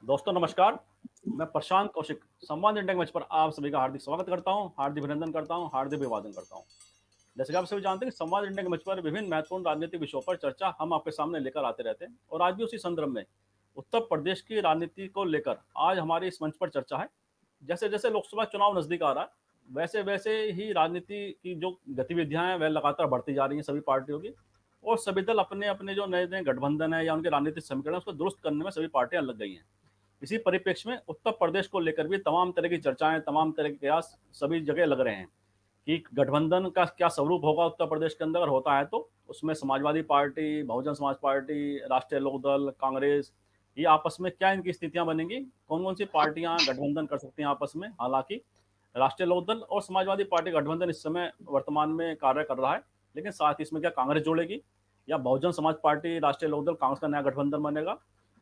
दोस्तों नमस्कार। मैं प्रशांत कौशिक संवाद इंडिया के मंच पर आप सभी का हार्दिक स्वागत करता हूं, हार्दिक अभिनंदन करता हूं, हार्दिक अभिवादन करता हूं। जैसे कि आप सभी जानते हैं कि संवाद इंडिया के मंच पर विभिन्न महत्वपूर्ण राजनीतिक विषयों पर चर्चा हम आपके सामने लेकर आते रहते हैं और आज भी उसी संदर्भ में उत्तर प्रदेश की राजनीति को लेकर आज हमारे इस मंच पर चर्चा है। जैसे जैसे लोकसभा चुनाव नजदीक आ रहा है वैसे वैसे ही राजनीति की जो गतिविधियां हैं वह लगातार बढ़ती जा रही हैं सभी पार्टियों की, और सभी दल अपने अपने जो नए नए गठबंधन है या उनके राजनीतिक समीकरण है उसको दुरुस्त करने में सभी पार्टियां लग गई हैं। इसी परिप्रेक्ष्य में उत्तर प्रदेश को लेकर भी तमाम तरह की चर्चाएं, तमाम तरह के कयास सभी जगह लग रहे हैं कि गठबंधन का क्या स्वरूप होगा उत्तर प्रदेश के अंदर। अगर होता है तो उसमें समाजवादी पार्टी, बहुजन समाज पार्टी, राष्ट्रीय लोकदल, कांग्रेस, ये आपस में क्या इनकी स्थितियां बनेंगी, कौन कौन सी पार्टियां गठबंधन कर सकती हैं आपस में। हालांकि राष्ट्रीय लोकदल और समाजवादी पार्टी गठबंधन इस समय वर्तमान में कार्य कर रहा है, लेकिन साथ ही इसमें क्या कांग्रेस जुड़ेगी या बहुजन समाज पार्टी, राष्ट्रीय लोकदल, कांग्रेस का नया गठबंधन बनेगा,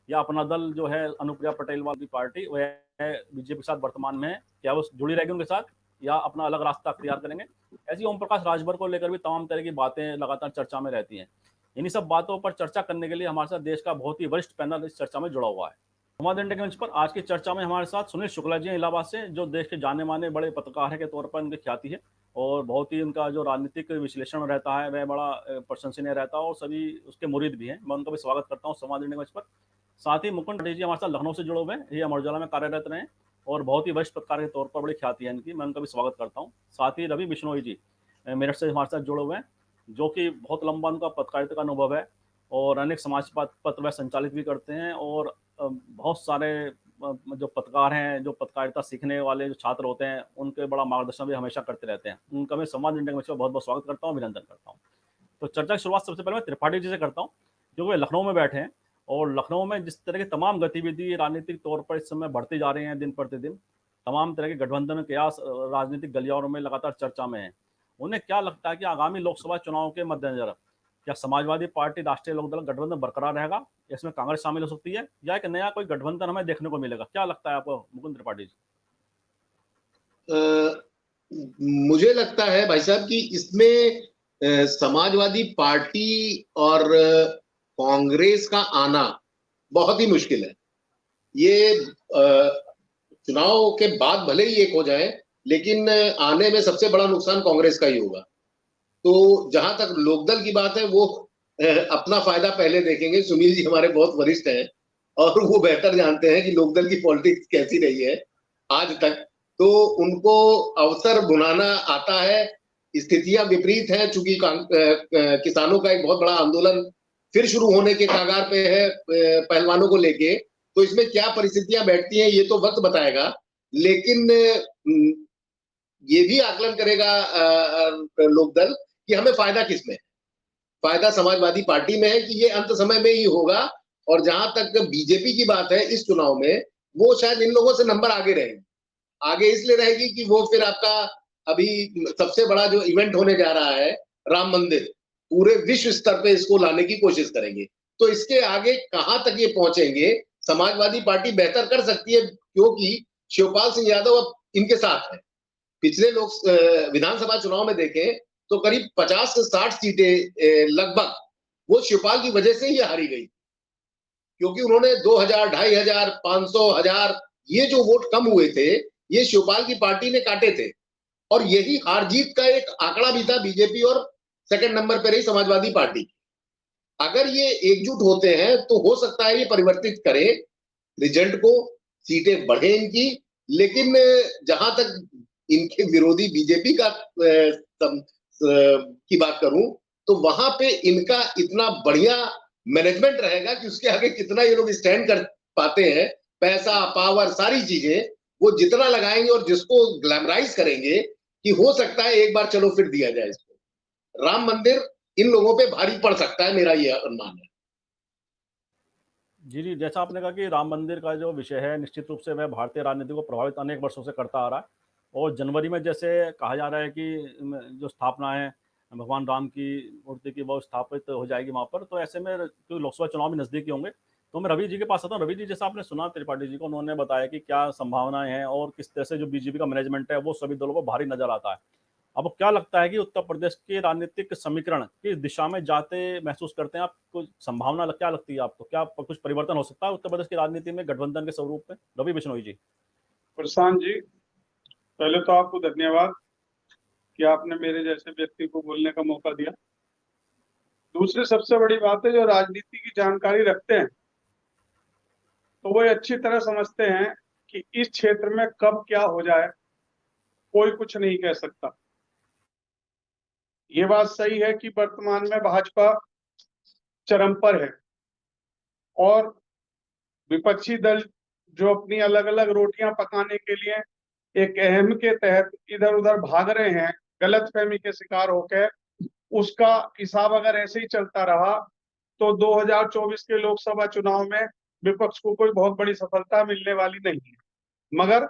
या अपना दल जो है अनुप्रिया पटेल वाली पार्टी वह बीजेपी के साथ वर्तमान में है, क्या वो जुड़ी रहेगी उनके साथ या अपना अलग रास्ता अख्तियार करेंगे। ऐसी ओम प्रकाश राजभर को लेकर भी तमाम तरह की बातें लगातार चर्चा में रहती हैं। इन्हीं सब बातों पर चर्चा करने के लिए हमारे साथ देश का बहुत ही वरिष्ठ पैनल इस चर्चा में जुड़ा हुआ है। संवाद इंडिया के मंच पर आज की चर्चा में हमारे साथ सुनील शुक्ला जी हैं इलाहाबाद से, जो देश के जाने माने बड़े पत्रकार के तौर पर उनकी ख्याति है और बहुत ही उनका जो राजनीतिक विश्लेषण रहता है वह बड़ा प्रशंसनीय रहता है और सभी उसके मुरीद भी हैं। मैं उनका भी स्वागत करता हूँ संवाद इंडिया के मंच पर। साथ ही मुकुंद पाटिल जी हमारे साथ लखनऊ से जुड़े हुए हैं, ये अमर उजाला में कार्यरत रहे और बहुत ही वरिष्ठ पत्रकार के तौर पर बड़ी ख्याति है इनकी, मैं उनका भी स्वागत करता हूँ। साथ ही रवि बिश्नोई जी मेरठ से हमारे साथ जुड़े हुए हैं, जो कि बहुत लंबा उनका पत्रकारिता का अनुभव है और अनेक समाज पत्र वह संचालित भी करते हैं और बहुत सारे जो पत्रकार हैं, जो पत्रकारिता सीखने वाले जो छात्र होते हैं उनके बड़ा मार्गदर्शन भी हमेशा करते रहते हैं। उनका मैं संवाद इंडिया में बहुत बहुत स्वागत करता हूँ, अभिनंदन करता हूँ। तो चर्चा की शुरुआत सबसे पहले मैं त्रिपाठी जी से करता हूँ, जो वे लखनऊ में बैठे हैं और लखनऊ में जिस तरह की तमाम गतिविधि राजनीतिक तौर पर इस समय बढ़ती जा रही हैं दिन प्रतिदिन, तमाम तरह के गठबंधन कयास राजनीतिक गलियारों में लगातार चर्चा में है। उन्हें क्या लगता है कि आगामी लोकसभा चुनाव के मद्देनजर क्या समाजवादी पार्टी, राष्ट्रीय लोकदल गठबंधन बरकरार रहेगा, इसमें कांग्रेस शामिल हो सकती है या एक नया कोई गठबंधन हमें देखने को मिलेगा? क्या लगता है आपको मुकुंद त्रिपाठी जी? मुझे लगता है भाई साहब कि इसमें समाजवादी पार्टी और कांग्रेस का आना बहुत ही मुश्किल है। ये चुनाव के बाद भले ही एक हो जाए, लेकिन आने में सबसे बड़ा नुकसान कांग्रेस का ही होगा। तो जहां तक लोकदल की बात है, वो अपना फायदा पहले देखेंगे। सुनील जी हमारे बहुत वरिष्ठ हैं और वो बेहतर जानते हैं कि लोकदल की पॉलिटिक्स कैसी रही है आज तक। तो उनको अवसर बुनाना आता है। स्थितियां विपरीत हैं, चूंकि किसानों का एक बहुत बड़ा आंदोलन फिर शुरू होने के कगार पे है पहलवानों को लेके। तो इसमें क्या परिस्थितियां बैठती हैं ये तो वक्त बताएगा, लेकिन ये भी आकलन करेगा लोकदल कि हमें फायदा किसमें है। फायदा समाजवादी पार्टी में है कि ये अंत समय में ही होगा। और जहां तक बीजेपी की बात है, इस चुनाव में वो शायद इन लोगों से नंबर आगे रहेगी। आगे इसलिए रहेगी कि वो फिर आपका अभी सबसे बड़ा जो इवेंट होने जा रहा है राम मंदिर, पूरे विश्व स्तर पे इसको लाने की कोशिश करेंगे। तो इसके आगे कहां तक ये पहुंचेंगे, समाजवादी पार्टी बेहतर कर सकती है, क्योंकि शिवपाल सिंह यादव अब इनके साथ है। पिछले लोग विधानसभा चुनाव में देखें तो करीब 50 से 60 सीटें लगभग वो शिवपाल की वजह से ही हारी गई, क्योंकि उन्होंने 2000, 2500, 500, 1000 ये जो वोट कम हुए थे, ये शिवपाल की पार्टी ने काटे थे। और यही हार जीत का एक आंकड़ा भी था बीजेपी और सेकंड नंबर पर रही समाजवादी पार्टी। अगर ये एकजुट होते हैं तो हो सकता है ये परिवर्तित करें रिजल्ट को, सीटें बढ़े इनकी। लेकिन जहां तक इनके विरोधी बीजेपी का की बात करूं, तो वहां पे इनका इतना बढ़िया मैनेजमेंट रहेगा कि उसके आगे कितना ये लोग स्टैंड कर पाते हैं। पैसा, पावर, सारी चीजें वो जितना लगाएंगे और जिसको ग्लैमराइज करेंगे कि हो सकता है एक बार चलो फिर दिया जाए इसको। राम मंदिर इन लोगों पे भारी पड़ सकता है, मेरा ये अनुमान है। जी जी, जैसा आपने कहा कि राम मंदिर का जो विषय है निश्चित रूप से वह भारतीय राजनीति को प्रभावित अनेक वर्षों से करता आ रहा है और जनवरी में जैसे कहा जा रहा है कि जो स्थापना है भगवान राम की मूर्ति की वो स्थापित हो जाएगी वहाँ पर। तो ऐसे में क्योंकि लोकसभा चुनाव भी नज़दीकी होंगे, तो मैं रवि जी के पास आता हूँ। रवि जी, जैसा आपने सुना त्रिपाठी जी को, उन्होंने बताया कि क्या संभावनाएं हैं और किस तरह से जो बीजेपी का मैनेजमेंट है वो सभी दलों को भारी नजर आता है। आपको क्या लगता है कि उत्तर प्रदेश के राजनीतिक समीकरण किस दिशा में जाते महसूस करते हैं आप? कुछ संभावना क्या लगती है आपको? क्या कुछ परिवर्तन हो सकता है उत्तर प्रदेश की राजनीति में गठबंधन के स्वरूप में? रवि बिश्नोई जी। प्रशांत जी, पहले तो आपको धन्यवाद कि आपने मेरे जैसे व्यक्ति को बोलने का मौका दिया। दूसरी सबसे बड़ी बात है, जो राजनीति की जानकारी रखते हैं तो वो अच्छी तरह समझते हैं कि इस क्षेत्र में कब क्या हो जाए कोई कुछ नहीं कह सकता। ये बात सही है कि वर्तमान में भाजपा चरम पर है और विपक्षी दल जो अपनी अलग अलग रोटियां पकाने के लिए एक अहम के तहत इधर उधर भाग रहे हैं, गलतफहमी के शिकार होकर, उसका हिसाब अगर ऐसे ही चलता रहा तो 2024 के लोकसभा चुनाव में विपक्ष को कोई बहुत बड़ी सफलता मिलने वाली नहीं है। मगर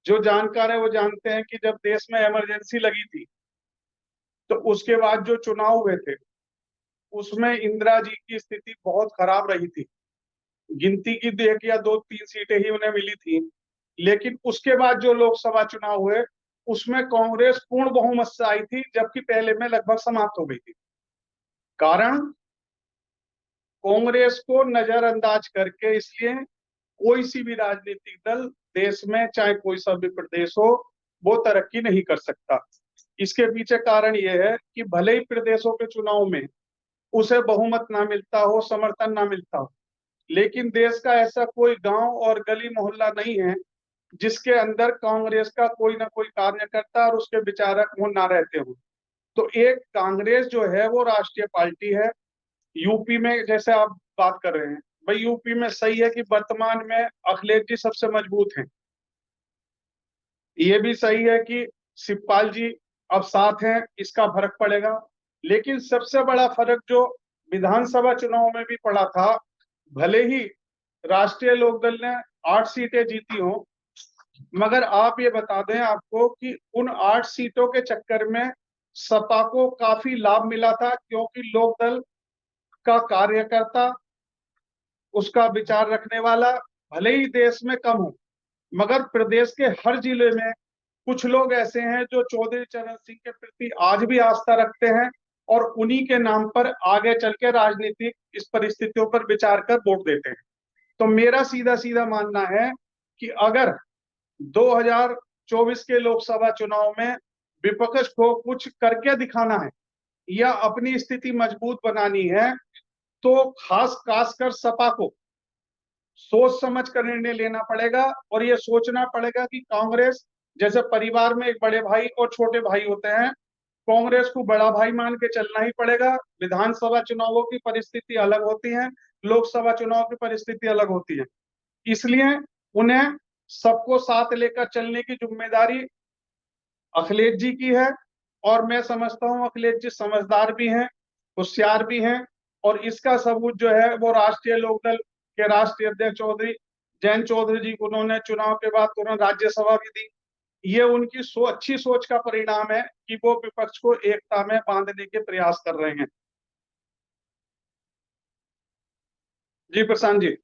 जो जानकार है वो जानते हैं कि जब देश में इमरजेंसी लगी थी तो उसके बाद जो चुनाव हुए थे उसमें इंदिरा जी की स्थिति बहुत खराब रही थी। गिनती की एक या दो तीन सीटें ही उन्हें मिली थी, लेकिन उसके बाद जो लोकसभा चुनाव हुए उसमें कांग्रेस पूर्ण बहुमत से आई थी, जबकि पहले में लगभग समाप्त हो गई थी। कारण कांग्रेस को नजरअंदाज करके, इसलिए कोई सी भी राजनीतिक दल देश में चाहे कोई सा भी प्रदेश हो वो तरक्की नहीं कर सकता। इसके पीछे कारण यह है कि भले ही प्रदेशों के चुनाव में उसे बहुमत ना मिलता हो, समर्थन ना मिलता हो, लेकिन देश का ऐसा कोई गांव और गली मोहल्ला नहीं है जिसके अंदर कांग्रेस का कोई ना कोई कार्यकर्ता और उसके विचारक वो ना रहते हो। तो एक कांग्रेस जो है वो राष्ट्रीय पार्टी है। यूपी में जैसे आप बात कर रहे हैं, भाई यूपी में सही है कि वर्तमान में अखिलेश जी सबसे मजबूत हैं। ये भी सही है कि शिवपाल जी अब साथ हैं, इसका फर्क पड़ेगा। लेकिन सबसे बड़ा फर्क जो विधानसभा चुनाव में भी पड़ा था, भले ही राष्ट्रीय लोकदल ने 8 सीटें जीती हो, मगर आप ये बता दें आपको कि उन 8 सीटों के चक्कर में सपा को काफी लाभ मिला था, क्योंकि लोकदल का कार्यकर्ता, उसका विचार रखने वाला भले ही देश में कम हो, मगर प्रदेश के हर जिले में कुछ लोग ऐसे हैं जो चौधरी चरण सिंह के प्रति आज भी आस्था रखते हैं और उन्हीं के नाम पर आगे चल के राजनीतिक इस परिस्थितियों पर विचार कर वोट देते हैं। तो मेरा सीधा सीधा मानना है कि अगर 2024 के लोकसभा चुनाव में विपक्ष को कुछ करके दिखाना है या अपनी स्थिति मजबूत बनानी है तो खासकर सपा को सोच समझ कर निर्णय लेना पड़ेगा और ये सोचना पड़ेगा कि कांग्रेस, जैसे परिवार में एक बड़े भाई और छोटे भाई होते हैं, कांग्रेस को बड़ा भाई मान के चलना ही पड़ेगा। विधानसभा चुनावों की परिस्थिति अलग होती है, लोकसभा चुनाव की परिस्थिति अलग होती है, इसलिए उन्हें सबको साथ लेकर चलने की जिम्मेदारी अखिलेश जी की है। और मैं समझता हूं अखिलेश जी समझदार भी हैं, होशियार भी हैं, और इसका सबूत जो है वो राष्ट्रीय लोकदल के राष्ट्रीय अध्यक्ष चौधरी जयंत चौधरी जी को उन्होंने चुनाव के बाद तुरंत राज्यसभा भी दी। ये उनकी अच्छी सोच का परिणाम है कि वो विपक्ष को एकता में बांधने के प्रयास कर रहे हैं। जी प्रशांत जी।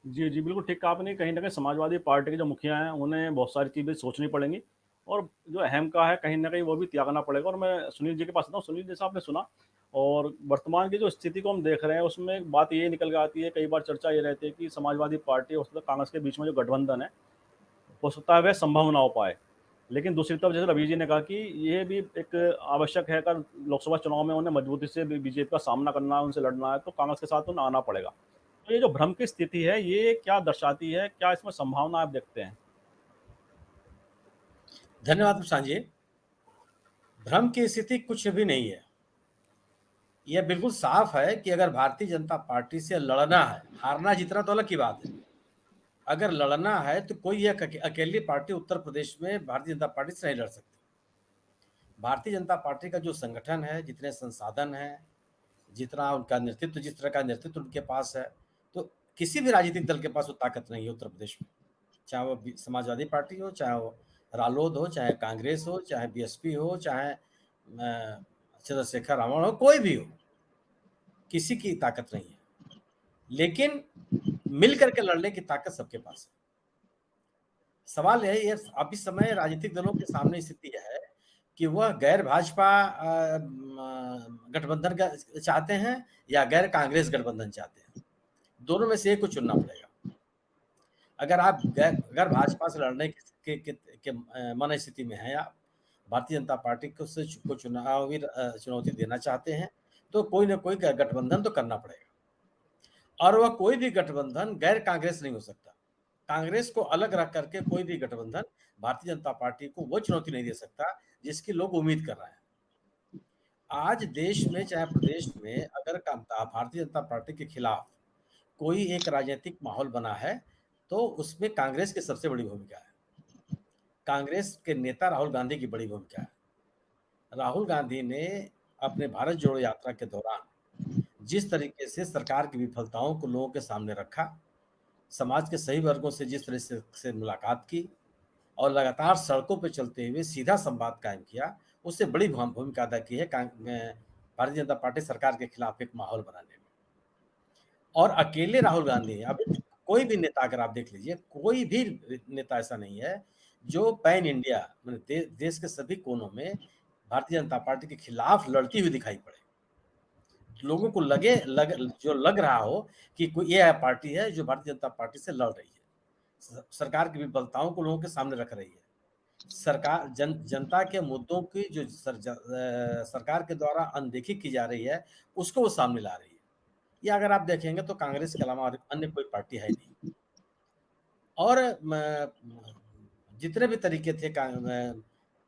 जी जी, बिल्कुल ठीक कहा आपने। कहीं ना कहीं समाजवादी पार्टी के जो मुखिया हैं उन्हें बहुत सारी चीज़ें सोचनी पड़ेंगी और जो अहम का है कहीं ना कहीं वो भी त्यागना पड़ेगा। और मैं सुनील जी के पास आता हूँ। सुनील, जैसा आपने सुना और वर्तमान की जो स्थिति को हम देख रहे हैं उसमें एक बात ये निकल के आती है, कई बार चर्चा ये रहती है कि समाजवादी पार्टी और कांग्रेस के बीच में जो गठबंधन है हो सकता है वह संभव ना हो पाए। लेकिन दूसरी तरफ जैसे रवि जी ने कहा कि ये भी एक आवश्यक है, अगर लोकसभा चुनाव में उन्हें मजबूती से बीजेपी का सामना करना है, उनसे लड़ना है, तो कांग्रेस के साथ उन्हें आना पड़ेगा। तो ये जो भ्रम की स्थिति है ये क्या दर्शाती है? क्या इसमें संभावना आप देखते हैं? धन्यवाद प्रशांत जी। भ्रम की स्थिति कुछ भी नहीं है। यह बिल्कुल साफ है कि अगर भारतीय जनता पार्टी से लड़ना है, हारना जीतना तो अलग की बात है, अगर लड़ना है तो कोई एक अकेली पार्टी उत्तर प्रदेश में भारतीय जनता पार्टी से नहीं लड़ सकती। भारतीय जनता पार्टी का जो संगठन है, जितने संसाधन हैं, जितना उनका नेतृत्व, जिस तरह का नेतृत्व उनके पास है, तो किसी भी राजनीतिक दल के पास वो ताकत नहीं है उत्तर प्रदेश में। चाहे वो समाजवादी पार्टी हो, चाहे वो रालोद हो, चाहे कांग्रेस हो, चाहे बीएसपी हो, चाहे चंद्रशेखर रावण हो, कोई भी हो, किसी की ताकत नहीं है। लेकिन मिल करके लड़ने की ताकत सबके पास है। सवाल है ये अब इस समय राजनीतिक दलों के सामने स्थिति है कि वह गैर भाजपा गठबंधन का चाहते हैं या गैर कांग्रेस गठबंधन चाहते हैं। दोनों में से एक को चुनना पड़ेगा। अगर आप अगर भाजपा से लड़ने के मन स्थिति में हैं, आप भारतीय जनता पार्टी को चुनावी चुनौती देना चाहते हैं, तो कोई ना कोई गठबंधन तो करना पड़ेगा। और वह कोई भी गठबंधन गैर कांग्रेस नहीं हो सकता। कांग्रेस को अलग रख करके कोई भी गठबंधन भारतीय जनता पार्टी को वो चुनौती नहीं दे सकता जिसकी लोग उम्मीद कर रहे हैं। आज देश में चाहे प्रदेश में अगर भारतीय जनता पार्टी के खिलाफ कोई एक राजनीतिक माहौल बना है तो उसमें कांग्रेस की सबसे बड़ी भूमिका है। कांग्रेस के नेता राहुल गांधी की बड़ी भूमिका है। राहुल गांधी ने अपने भारत जोड़ो यात्रा के दौरान जिस तरीके से सरकार की विफलताओं को लोगों के सामने रखा, समाज के सही वर्गों से जिस तरह से मुलाकात की और लगातार सड़कों पर चलते हुए सीधा संवाद कायम किया, उससे बड़ी भूमिका अदा की है भारतीय जनता पार्टी सरकार के खिलाफ एक माहौल बनाने में। और अकेले राहुल गांधी, अब कोई भी नेता अगर आप देख लीजिए, कोई भी नेता ऐसा नहीं है जो पैन इंडिया देश के सभी कोनों में भारतीय जनता पार्टी के खिलाफ लड़ती हुई दिखाई पड़े। लोगों को लग रहा हो कि कोई ये पार्टी है जो भारतीय जनता पार्टी से लड़ रही है, सरकार की विफलताओं को लोगों के सामने रख रही है, सरकार जनता के मुद्दों की जो सरकार के द्वारा अनदेखी की जा रही है उसको वो सामने ला रही है। या अगर आप देखेंगे तो कांग्रेस के अलावा अन्य कोई पार्टी है नहीं। और जितने भी तरीके थे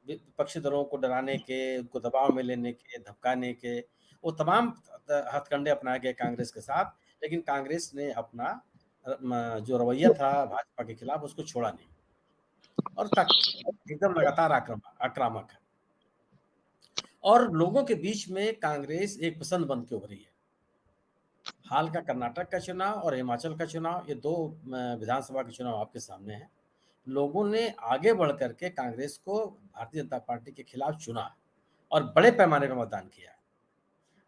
विपक्षी दलों को डराने के, उनको दबाव में लेने के, धमकाने के, वो तमाम हथकंडे अपनाए गए कांग्रेस के साथ, लेकिन कांग्रेस ने अपना जो रवैया था भाजपा के खिलाफ उसको छोड़ा नहीं और एकदम लगातार आक्रामक है। और लोगों के बीच में कांग्रेस एक पसंद बन के उभरी है। हाल का कर्नाटक का चुनाव और हिमाचल का चुनाव, ये दो विधानसभा के चुनाव आपके सामने हैं। लोगों ने आगे बढ़ करके कांग्रेस को भारतीय जनता पार्टी के खिलाफ चुना और बड़े पैमाने पर मतदान किया।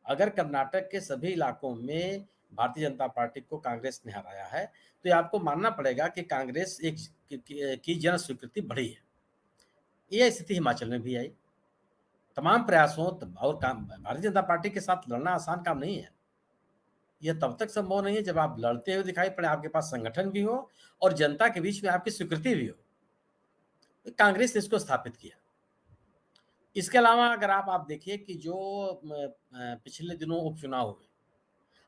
अगर कर्नाटक के सभी इलाकों में भारतीय जनता पार्टी को कांग्रेस ने हराया है तो ये आपको मानना पड़ेगा कि कांग्रेस की जन स्वीकृति बढ़ी है। यह स्थिति हिमाचल में भी आई। तमाम प्रयासों और भारतीय जनता पार्टी के साथ लड़ना आसान काम नहीं है। यह तब तक संभव नहीं है जब आप लड़ते हुए दिखाई पड़े, आपके पास संगठन भी हो और जनता के बीच में आपकी स्वीकृति भी हो। कांग्रेस ने इसको स्थापित किया। इसके अलावा अगर आप देखिए कि जो पिछले दिनों उपचुनाव हुए,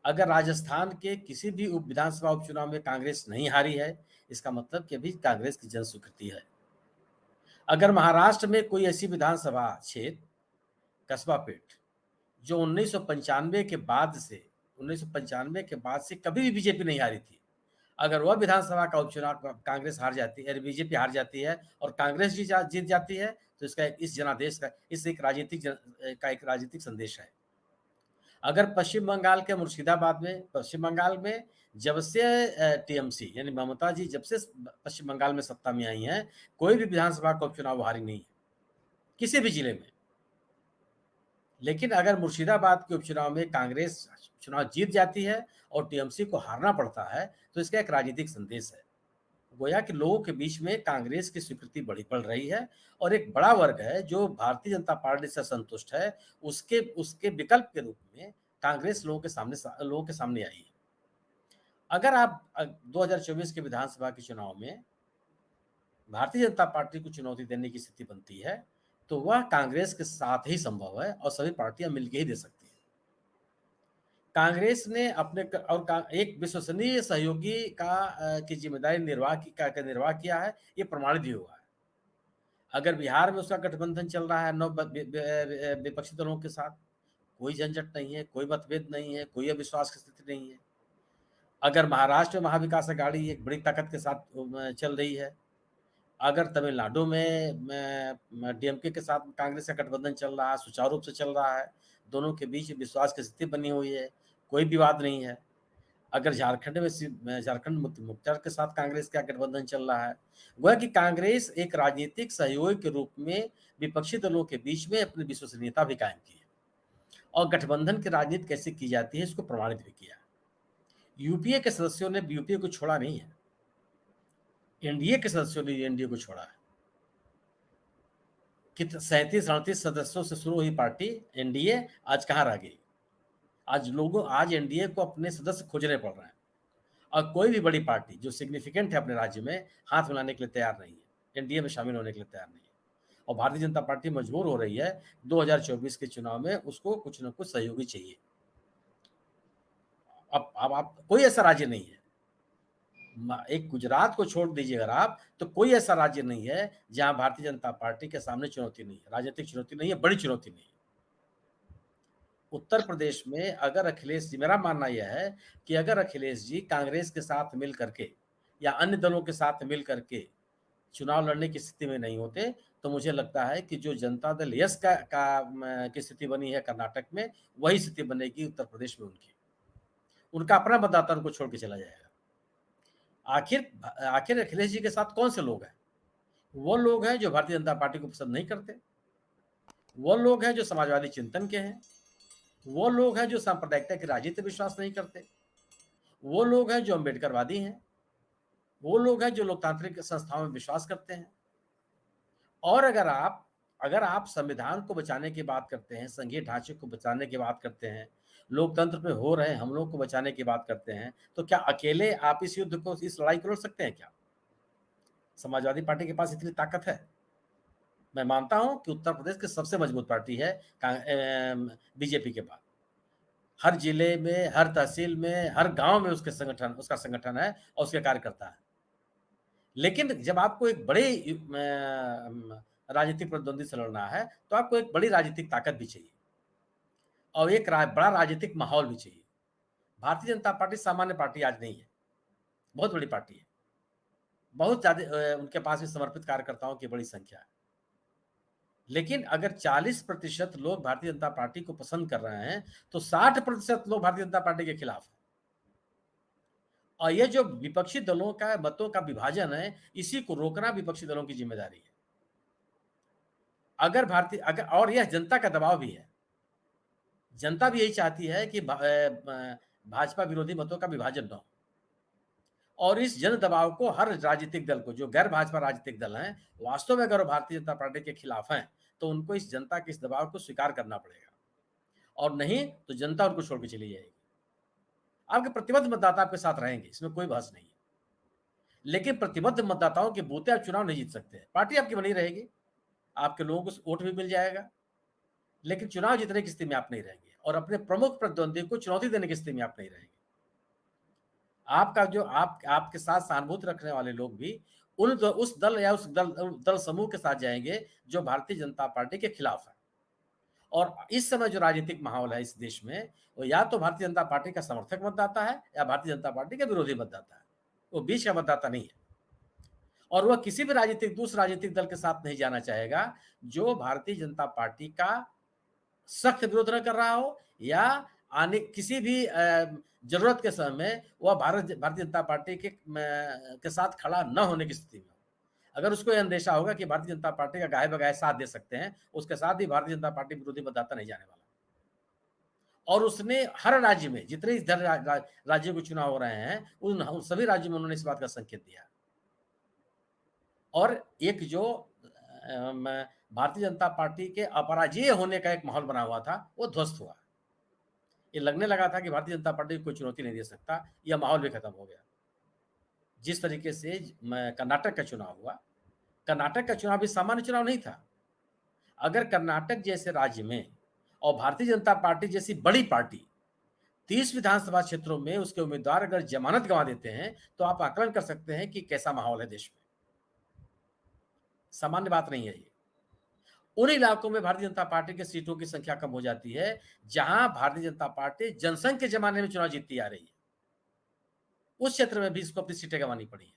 अगर राजस्थान के किसी भी विधानसभा उपचुनाव में कांग्रेस नहीं हारी है, इसका मतलब कि अभी कांग्रेस की जन स्वीकृति है। अगर महाराष्ट्र में कोई ऐसी विधानसभा क्षेत्र, कस्बा पेट, जो 1995 के बाद से कभी भी बीजेपी नहीं हारी थी, अगर वह विधानसभा का उपचुनाव कांग्रेस हार जाती है, बीजेपी हार जाती है और कांग्रेस जीत जाती है, तो इसका इस जनादेश का एक राजनीतिक संदेश है। अगर पश्चिम बंगाल में जब से टीएमसी यानी ममता जी जब से पश्चिम बंगाल में सत्ता में आई हैं, कोई भी विधानसभा का उपचुनाव हारी नहीं है किसी भी जिले में। लेकिन अगर मुर्शिदाबाद के उपचुनाव में कांग्रेस चुनाव जीत जाती है और टीएमसी को हारना पड़ता है, तो इसका एक राजनीतिक संदेश है। गोया कि लोगों के बीच में कांग्रेस की स्वीकृति बढ़ रही है और एक बड़ा वर्ग है जो भारतीय जनता पार्टी से संतुष्ट है, उसके विकल्प के रूप में कांग्रेस लोगों के सामने आई है। अगर आप 2024 के विधानसभा के चुनाव में भारतीय जनता पार्टी को चुनौती देने की स्थिति बनती है तो वह कांग्रेस के साथ ही संभव है और सभी पार्टियां मिलकर ही दे सकती हैं। कांग्रेस ने अपने एक विश्वसनीय सहयोगी की जिम्मेदारी निर्वाह किया है, ये प्रमाणित भी हुआ है। अगर बिहार में उसका गठबंधन चल रहा है विपक्षी दलों के साथ, कोई झंझट नहीं है, कोई मतभेद नहीं है, कोई अविश्वास की स्थिति नहीं है। अगर महाराष्ट्र में महाविकास अघाड़ी एक बड़ी ताकत के साथ चल रही है, अगर तमिलनाडु में डीएमके के साथ कांग्रेस का गठबंधन चल रहा है, सुचारू रूप से चल रहा है, दोनों के बीच विश्वास की स्थिति बनी हुई है, कोई विवाद नहीं है। अगर झारखंड मुक्ति मोर्चा के साथ कांग्रेस का गठबंधन चल रहा है, गोया कि कांग्रेस एक राजनीतिक सहयोगी के रूप में विपक्षी दलों के बीच में अपनी विश्वसनीयता भी कायम की है और गठबंधन की राजनीति कैसे की जाती है इसको प्रमाणित भी किया। यूपीए के सदस्यों ने यूपीए को छोड़ा नहीं है। एनडीए के सदस्यों ने एनडीए को छोड़ा है। कि 37-38 सदस्यों से शुरू हुई पार्टी एनडीए आज कहाँ रह गई? आज एनडीए को अपने सदस्य खोजने पड़ रहे हैं और कोई भी बड़ी पार्टी जो सिग्निफिकेंट है अपने राज्य में हाथ मिलाने के लिए तैयार नहीं है, एनडीए में शामिल होने के लिए तैयार नहीं है। और भारतीय जनता पार्टी मजबूर हो रही है 2024 के चुनाव में उसको कुछ न कुछ सहयोगी चाहिए। अब आप कोई ऐसा राज्य नहीं है, एक गुजरात को छोड़ दीजिए अगर आप, तो कोई ऐसा राज्य नहीं है जहां भारतीय जनता पार्टी के सामने चुनौती नहीं है, राजनीतिक चुनौती नहीं है, बड़ी चुनौती नहीं है। उत्तर प्रदेश में अगर अखिलेश जी, मेरा मानना यह है कि अगर अखिलेश जी कांग्रेस के साथ मिल करके या अन्य दलों के साथ मिल करके चुनाव लड़ने की स्थिति में नहीं होते, तो मुझे लगता है कि जो जनता दल यस की स्थिति बनी है कर्नाटक में, वही स्थिति बनेगी उत्तर प्रदेश में उनकी। उनका अपना मतदाता उनको छोड़ के चला जाएगा। आखिर अखिलेश जी के साथ कौन से लोग हैं? वो लोग हैं जो भारतीय जनता पार्टी को पसंद नहीं करते, वो लोग हैं जो समाजवादी चिंतन के हैं, वो लोग हैं जो सांप्रदायिकता की राजनीति में विश्वास नहीं करते, वो लोग हैं जो अम्बेडकरवादी हैं, वो लोग हैं जो लोकतांत्रिक संस्थाओं में विश्वास करते हैं। और अगर आप संविधान को बचाने की बात करते हैं, संघीय ढांचे को बचाने की बात करते हैं, लोकतंत्र पे हो रहे हमलों को बचाने की बात करते हैं, तो क्या अकेले आप इस युद्ध को, इस लड़ाई को लड़ सकते हैं क्या? समाजवादी पार्टी के पास इतनी ताकत है? मैं मानता हूं कि उत्तर प्रदेश की सबसे मजबूत पार्टी है बीजेपी के बाद। हर जिले में, हर तहसील में, हर गांव में उसका संगठन है और उसके कार्यकर्ता है। लेकिन जब आपको एक बड़े राजनीतिक प्रतिद्वंदी से लड़ना है, तो आपको एक बड़ी राजनीतिक ताकत भी चाहिए और एक बड़ा राजनीतिक माहौल भी चाहिए। भारतीय जनता पार्टी सामान्य पार्टी आज नहीं है, बहुत बड़ी पार्टी है, बहुत ज्यादा उनके पास भी समर्पित कार्यकर्ताओं की बड़ी संख्या है। लेकिन अगर 40% लोग भारतीय जनता पार्टी को पसंद कर रहे हैं, तो 60% लोग भारतीय जनता पार्टी के खिलाफ हैं। और ये जो विपक्षी दलों का मतों का विभाजन है, इसी को रोकना विपक्षी दलों की जिम्मेदारी है। और यह जनता का दबाव भी है। जनता भी यही चाहती है कि भाजपा विरोधी मतों का विभाजन न हो। और इस जन दबाव को हर राजनीतिक दल को, जो गैर भाजपा राजनीतिक दल हैं, वास्तव में अगर भारतीय जनता पार्टी के खिलाफ हैं, तो उनको इस जनता के इस दबाव को स्वीकार करना पड़ेगा, और नहीं तो जनता उनको छोड़ के चली जाएगी। आपके प्रतिबद्ध मतदाता आपके साथ रहेंगे, इसमें कोई बहस नहीं है। लेकिन प्रतिबद्ध मतदाताओं के बूते आप चुनाव नहीं जीत सकते। पार्टी आपकी बनी रहेगी, आपके लोगों को वोट भी मिल जाएगा, लेकिन चुनाव जीतने की स्थिति में आप नहीं रहेंगे और अपने प्रमुख प्रतिद्वंदी को चुनौती देने की स्थिति में आप नहीं रहेंगे। आपका जो आपके साथ सहानुभूति रखने वाले लोग भी उस दल या उस दल समूह के साथ जाएंगे जो भारतीय जनता पार्टी के खिलाफ है। और इस समय जो राजनीतिक माहौल है इस देश में, वो या तो भारतीय जनता पार्टी का समर्थक मतदाता है या भारतीय जनता पार्टी का विरोधी मतदाता है, वो बीच का मतदाता नहीं है। और वह किसी भी दूसरे राजनीतिक दल के साथ नहीं जाना चाहेगा जो भारतीय जनता पार्टी का सख्त विरोध न कर रहा हो, या आने किसी भी जरूरत के समय में वह भारतीय जनता पार्टी के साथ खड़ा न होने की स्थिति में। अगर उसको यह अंदेशा होगा कि भारतीय जनता पार्टी का गाहे बगाहे साथ दे सकते हैं, उसके साथ ही भारतीय जनता पार्टी विरोधी मतदाता नहीं जाने वाला। और उसने हर राज्य में, जितने इधर राज्यों के चुनाव हो रहे हैं, उन सभी राज्यों में उन्होंने इस बात का संकेत दिया। और एक जो भारतीय जनता पार्टी के अपराजय होने का एक माहौल बना हुआ था, वो ध्वस्त हुआ। ये लगने लगा था कि भारतीय जनता पार्टी को कोई चुनौती नहीं दे सकता, यह माहौल भी खत्म हो गया। जिस तरीके से कर्नाटक का चुनाव हुआ, कर्नाटक का चुनाव भी सामान्य चुनाव नहीं था। अगर कर्नाटक जैसे राज्य में और भारतीय जनता पार्टी जैसी बड़ी पार्टी 30 विधानसभा क्षेत्रों में उसके उम्मीदवार अगर जमानत गंवा देते हैं, तो आप आकलन कर सकते हैं कि कैसा माहौल है देश में। सामान्य बात नहीं है ये। उन इलाकों में भारतीय जनता पार्टी की सीटों की संख्या कम हो जाती है जहां भारतीय जनता पार्टी जनसंघ के जमाने में चुनाव जीतती आ रही है। उस क्षेत्र में भी इसको अपनी सीटें गंवानी पड़ी है।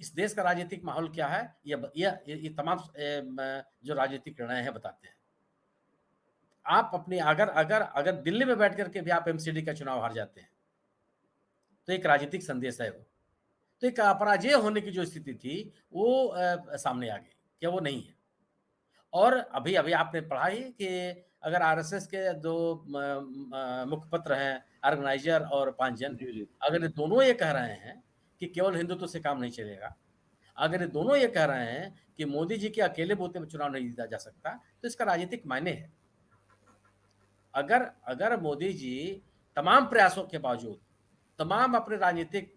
इस देश का राजनीतिक माहौल क्या है, ये तमाम जो राजनीतिक निर्णय हैं बताते हैं। आप अपनी अगर दिल्ली में बैठ करके भी आप एमसीडी का चुनाव हार जाते हैं, तो एक राजनीतिक संदेश है वो। तो एक अपराजय होने की जो स्थिति थी वो सामने आ गई, क्या वो नहीं है। और अभी आपने पढ़ा ही कि अगर आरएसएस के दो मुखपत्र हैं, ऑर्गेनाइजर और पांजन, अगर दोनों ये कह रहे हैं कि केवल हिंदुत्व से काम नहीं चलेगा। अगर ये दोनों ये कह रहे हैं कि मोदी जी के अकेले बूते में चुनाव नहीं जीता जा सकता, तो इसका राजनीतिक मायने है। अगर अगर मोदी जी तमाम प्रयासों के बावजूद, तमाम अपने राजनीतिक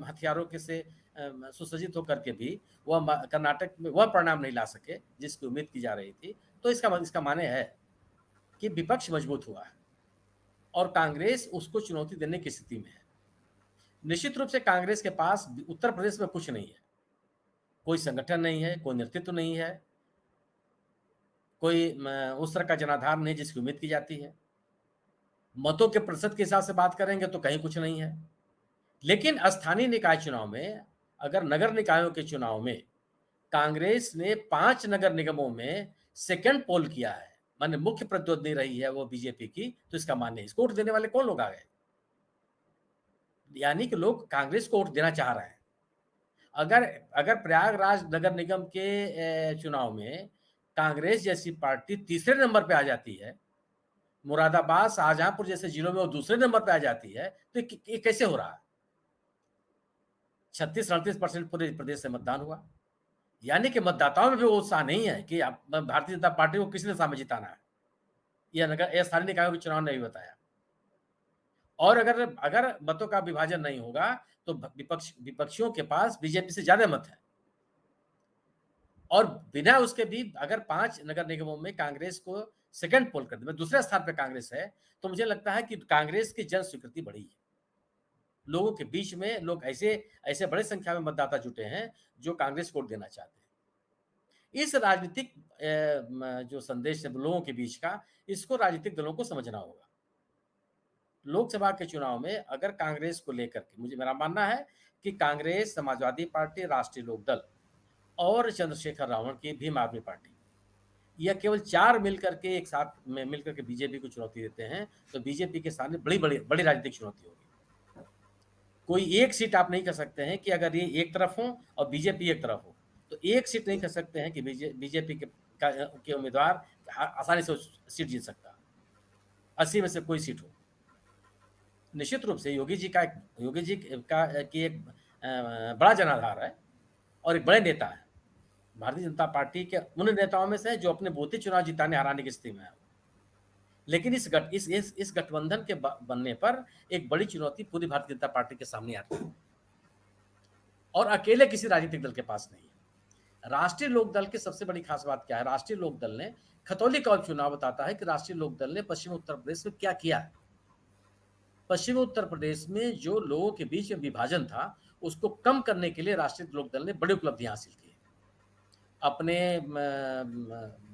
हथियारों के से सुसज्जित होकर के भी वह कर्नाटक में वह परिणाम नहीं ला सके जिसकी उम्मीद की जा रही थी, तो इसका माने है कि विपक्ष मजबूत हुआ है और कांग्रेस उसको चुनौती देने की स्थिति में है। निश्चित रूप से कांग्रेस के पास उत्तर प्रदेश में कुछ नहीं है, कोई संगठन नहीं है, कोई नेतृत्व नहीं है, कोई उस तरह का जनाधार नहीं जिसकी उम्मीद की जाती है। मतों के प्रतिशत के हिसाब से बात करेंगे तो कहीं कुछ नहीं है। लेकिन स्थानीय निकाय चुनाव में, अगर नगर निकायों के चुनाव में कांग्रेस ने 5 नगर निगमों में सेकंड पोल किया है, माने मुख्य प्रतिद्वंदी रही है वो बीजेपी की, तो इसका मानने इसको वोट देने वाले कौन लोग आ गए? यानी कि लोग कांग्रेस को वोट देना चाह रहे हैं। अगर प्रयागराज नगर निगम के चुनाव में कांग्रेस जैसी पार्टी तीसरे नंबर पे आ जाती है, मुरादाबाद, शाहजहांपुर जैसे जिलों में वो दूसरे नंबर पे आ जाती है, तो ये कैसे हो रहा है? 36-38% पूरे प्रदेश से मतदान हुआ, यानी कि मतदाताओं में भी वो उत्साह नहीं है कि भारतीय जनता पार्टी को किस दिशा में जिताना है। यह स्थानीय निकायों के चुनाव ने भी बताया। और अगर मतों का विभाजन नहीं होगा तो विपक्षियों के पास बीजेपी से ज्यादा मत है। और बिना उसके भी अगर 5 नगर निगमों में कांग्रेस को सेकंड पोल कर दे, दूसरे स्थान पर कांग्रेस है, तो मुझे लगता है कि कांग्रेस की जन स्वीकृति बढ़ी है। लोगों के बीच में लोग ऐसे बड़े संख्या में मतदाता जुटे हैं जो कांग्रेस को वोट देना चाहते हैं। इस राजनीतिक जो संदेश है लोगों के बीच का, इसको राजनीतिक दलों को समझना होगा। लोकसभा के चुनाव में अगर कांग्रेस को लेकर के मेरा मानना है कि कांग्रेस, समाजवादी पार्टी, राष्ट्रीय लोकदल और चंद्रशेखर रावण की भीम आदमी पार्टी, यह केवल 4 मिलकर के एक साथ मिलकर के बीजेपी को चुनौती देते हैं, तो बीजेपी के सामने बड़ी राजनीतिक चुनौती होगी। कोई एक सीट आप नहीं कर सकते हैं कि अगर ये एक तरफ हो और बीजेपी एक तरफ हो, तो एक सीट नहीं कर सकते हैं कि बीजेपी के उम्मीदवार आसानी से सीट जीत सकता। 80 में से कोई सीट हो। निश्चित रूप से योगी जी की एक बड़ा जनाधार है और एक बड़े नेता है। भारतीय जनता पार्टी के उन नेताओं में से है जो अपने बूथे चुनाव जिताने हराने की स्थिति में है। लेकिन इस गठबंधन के बनने पर एक बड़ी चुनौती पूरी भारतीय जनता पार्टी के सामने आती है और अकेले किसी राजनीतिक दल के पास नहीं है। राष्ट्रीय लोकदल की सबसे बड़ी खास बात क्या है? राष्ट्रीय लोकदल ने खतौली का चुनाव बताता है कि राष्ट्रीय लोकदल ने पश्चिमी उत्तर प्रदेश में क्या किया है। पश्चिमी उत्तर प्रदेश में जो लोगों के बीच में विभाजन था, उसको कम करने के लिए राष्ट्रीय लोकदल ने बड़ी उपलब्धियां हासिल की। अपने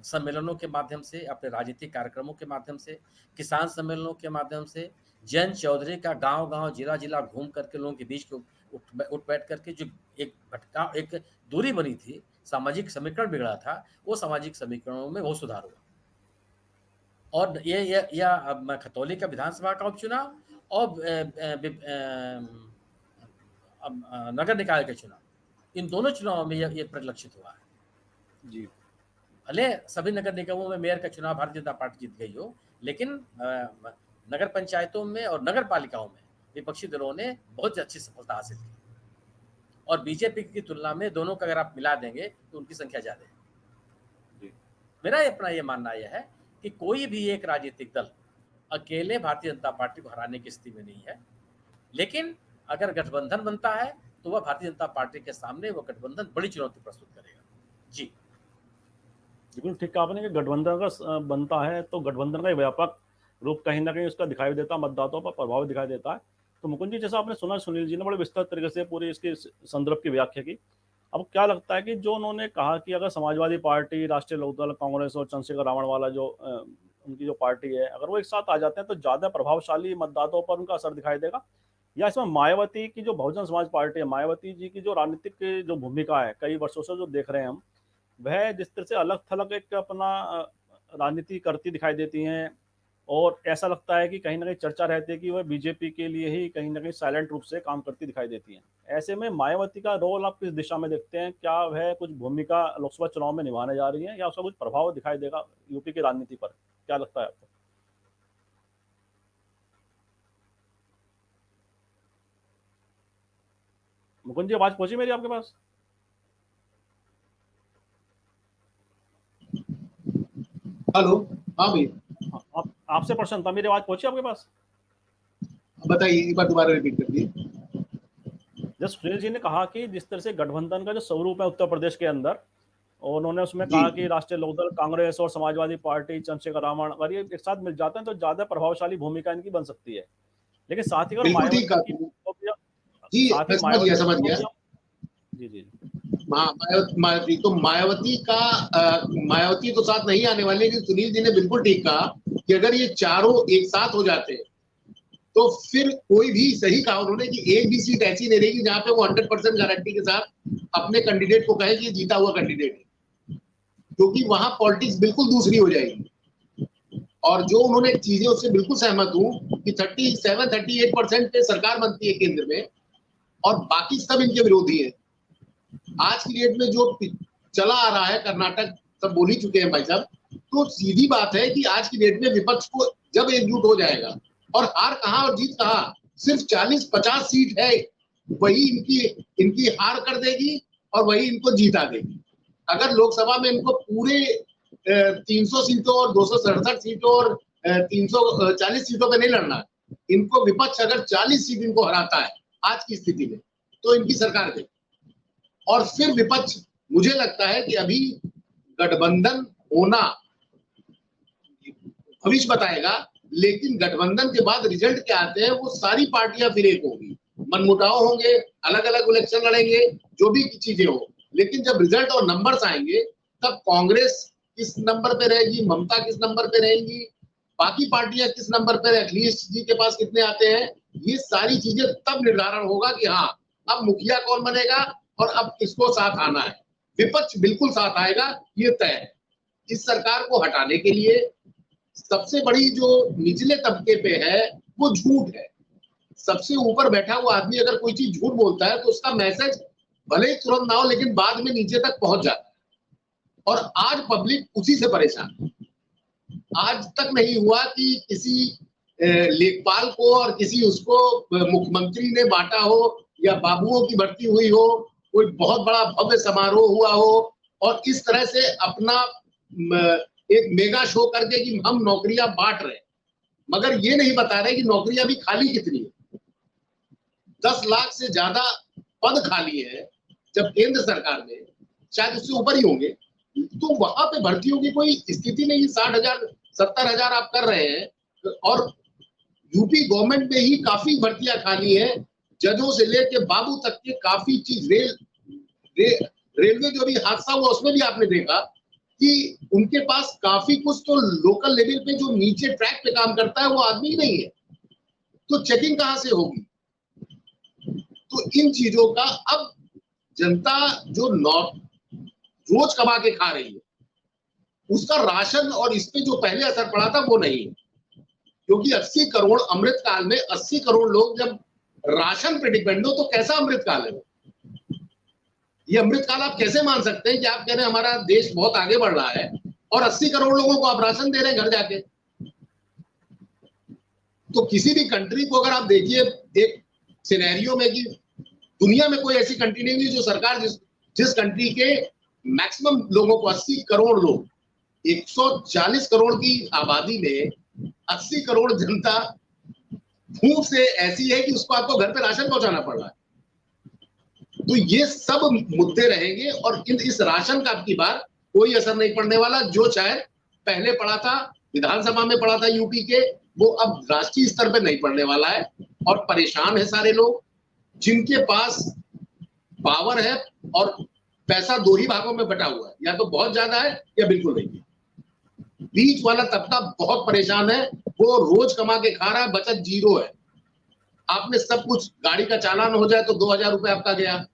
सम्मेलनों के माध्यम से, अपने राजनीतिक कार्यक्रमों के माध्यम से, किसान सम्मेलनों के माध्यम से, जयंत चौधरी का गांव-गांव, जिला-जिला घूम करके लोगों के बीच उठ बैठ करके जो एक दूरी बनी थी, सामाजिक समीकरण बिगड़ा था, वो सामाजिक समीकरणों में बहुत सुधार हुआ। और ये खतौली का विधानसभा का उपचुनाव और नगर निकाय के चुनाव, इन दोनों चुनावों में ये परिलक्षित हुआ है। जी, भले सभी नगर निगमों में मेयर का चुनाव भारतीय जनता पार्टी जीत गई हो, लेकिन नगर पंचायतों में और नगर पालिकाओं में विपक्षी दलों ने बहुत अच्छी सफलता हासिल की और बीजेपी की तुलना में दोनों का अगर आप मिला देंगे तो उनकी संख्या ज्यादा है। मेरा अपना ये मानना यह है कि कोई भी एक राजनीतिक दल अकेले भारतीय जनता पार्टी को हराने की स्थिति में नहीं है, लेकिन अगर गठबंधन बनता है तो वह भारतीय जनता पार्टी के सामने वो गठबंधन बड़ी चुनौती प्रस्तुत करेगा। जी बिल्कुल ठीक कहा आपने कि गठबंधन का बनता है तो गठबंधन का व्यापक रूप कहीं ना कहीं उसका दिखाई देता है, मतदाताओं पर प्रभाव दिखाई देता है। तो मुकुंद जी, जैसा आपने सुना, सुनील जी ने बड़े विस्तृत तरीके से पूरी इसके संदर्भ की व्याख्या की। अब क्या लगता है कि जो उन्होंने कहा कि अगर समाजवादी पार्टी, राष्ट्रीय लोकदल, कांग्रेस और चंद्रशेखर रावण वाला जो उनकी जो पार्टी है, अगर वो एक साथ आ जाते हैं तो ज्यादा प्रभावशाली मतदाताओं पर उनका असर दिखाई देगा, या इसमें मायावती की जो बहुजन समाज पार्टी है, मायावती जी की जो राजनीतिक जो भूमिका है कई वर्षों से जो देख रहे हैं हम, वह जिस तरह से अलग थलग एक अपना राजनीति करती दिखाई देती हैं और ऐसा लगता है कि कहीं ना कहीं चर्चा रहती है कि वह बीजेपी के लिए ही कहीं ना कहीं साइलेंट रूप से काम करती दिखाई देती हैं। ऐसे में मायावती का रोल आप किस दिशा में देखते हैं? क्या वह कुछ भूमिका लोकसभा चुनाव में निभाने जा रही है या उसका कुछ प्रभाव दिखाई देगा यूपी की राजनीति पर? क्या लगता है आपको? मुकुंद जी, आवाज पहुंची मेरी आपके पास? हेलो, हाँ भाई आपसे प्रश्न था, मेरी आवाज पहुंची आपके पास? बताइए, एक बार दोबारा रिपीट कर दिए। जस्ट सुनील जी ने कहा कि जिस तरह से गठबंधन का जो स्वरूप है उत्तर प्रदेश के अंदर, और उन्होंने उसमें जी। कहा कि राष्ट्रीय लोकदल कांग्रेस और समाजवादी पार्टी चंद्रशेखर रावण अगर ये एक साथ मिल जाते हैं तो ज्यादा प्रभावशाली भूमिका इनकी बन सकती है। लेकिन साथ ही अगर बिल्कुल ठीक मायावती की कहा। तो भी, जी, साथ ही मैं समझ गया, समझ गया। जी जी मायावती तो मायावती तो साथ नहीं आने वाली, लेकिन सुनील जी ने बिल्कुल ठीक कहा कि अगर ये चारों एक साथ हो जाते हैं तो फिर कोई भी, सही कहा उन्होंने, कि एक भी सीट ऐसी नहीं रहेगी जहां पे वो 100% गारंटी के साथ अपने कैंडिडेट को कहे कि जीता हुआ कैंडिडेट है, क्योंकि वहां पॉलिटिक्स बिल्कुल दूसरी हो जाएगी। और जो उन्होंने चीजें, उससे बिल्कुल सहमत हूं कि 37-38% पे सरकार बनती है केंद्र में और बाकी सब इनके विरोधी है। आज की डेट में जो चला आ रहा है, कर्नाटक सब बोल ही चुके हैं भाई साहब, तो सीधी बात है कि आज की डेट में विपक्ष को जब एकजुट हो जाएगा, और हार कहां और जीत कहां, सिर्फ 40-50 सीट है, वही इनकी हार कर देगी और वही इनको जीता देगी। अगर लोकसभा में इनको पूरे 300 सीटों और 267 सीटों और 340 सीटों पे नहीं लड़ना, इनको विपक्ष अगर 40 सीट इनको हराता है आज की स्थिति में, तो इनकी सरकार देगी। और फिर विपक्ष, मुझे लगता है कि अभी गठबंधन होना भविष्य बताएगा, लेकिन गठबंधन के बाद रिजल्ट क्या आते हैं, वो सारी पार्टियां फिर एक होंगी, मनमुटाव होंगे, अलग अलग इलेक्शन लड़ेंगे, जो भी चीजें हो, लेकिन जब रिजल्ट और नंबर्स आएंगे तब कांग्रेस किस नंबर पे रहेगी, ममता किस नंबर पे रहेगी, बाकी पार्टियां किस नंबर पे, अखिलेश जी के पास कितने आते हैं, ये सारी चीजें तब निर्धारण होगा कि हाँ, अब मुखिया कौन बनेगा और अब किसको साथ आना है। विपक्ष बिल्कुल साथ आएगा, ये तय है। इस सरकार को हटाने के लिए सबसे बड़ी जो निचले तबके पे है वो झूठ है। सबसे ऊपर बैठा हुआ आदमी अगर कोई चीज झूठ बोलता है तो उसका मैसेज भले ही तुरंत ना हो, लेकिन बाद में नीचे तक पहुंच जाता है। और आज पब्लिक उसी से परेशान है। आज तक नहीं हुआ कि किसी लेखपाल को और किसी उसको मुख्यमंत्री ने बांटा हो या बाबुओं की भर्ती हुई हो, कोई बहुत बड़ा भव्य समारोह हुआ हो और इस तरह से अपना एक मेगा शो करके कि हम नौकरियां बांट रहे हैं, मगर ये नहीं बता रहे कि नौकरियां भी खाली कितनी है। 10 लाख से ज्यादा पद खाली है, जब केंद्र सरकार में शायद उससे ऊपर ही होंगे, तो वहां पे भर्तियों की कोई स्थिति नहीं। 60,000 70,000 आप कर रहे हैं और यूपी गवर्नमेंट में ही काफी भर्तियां खाली है, जजों से लेके बाबू तक के काफी चीज। रेलवे जो भी हादसा हुआ उसमें भी आपने देखा कि उनके पास काफी कुछ, तो लोकल लेवल पे जो नीचे ट्रैक पे काम करता है वो आदमी ही नहीं है, तो चेकिंग कहां से होगी। तो इन चीजों का अब जनता जो रोज कमा के खा रही है, उसका राशन और इस पे जो पहले असर पड़ा था वो नहीं है, क्योंकि 80 करोड़ अमृतकाल में 80 करोड़ लोग जब राशन पे डिपेंड हो तो कैसा अमृतकाल है वो। ये अमृतकाल आप कैसे मान सकते हैं कि आप कह रहे हैं हमारा देश बहुत आगे बढ़ रहा है और 80 करोड़ लोगों को आप राशन दे रहे हैं घर जाके। तो किसी भी कंट्री को अगर आप देखिए एक सिनेरियो में कि दुनिया में कोई ऐसी कंट्री नहीं है जो सरकार जिस कंट्री के मैक्सिमम लोगों को 80 करोड़ लोग, 140 करोड़ की आबादी में 80 करोड़ जनता भूख से ऐसी है कि उसको आपको घर पे राशन पहुंचाना पड़ रहा है। तो ये सब मुद्दे रहेंगे और इस राशन का अब की बार कोई असर नहीं पड़ने वाला। जो शायद पहले पड़ा था, विधानसभा में पड़ा था यूपी के, वो अब राष्ट्रीय स्तर पे नहीं पड़ने वाला है। और परेशान है सारे लोग जिनके पास पावर है और पैसा दो ही भागों में बटा हुआ है, या तो बहुत ज्यादा है या बिल्कुल नहीं। बीच वाला तबका बहुत परेशान है, वो रोज कमा के खा रहा है, बचत जीरो है। आपने सब कुछ, गाड़ी का चालान हो जाए तो 2,000 रुपए आपका गया।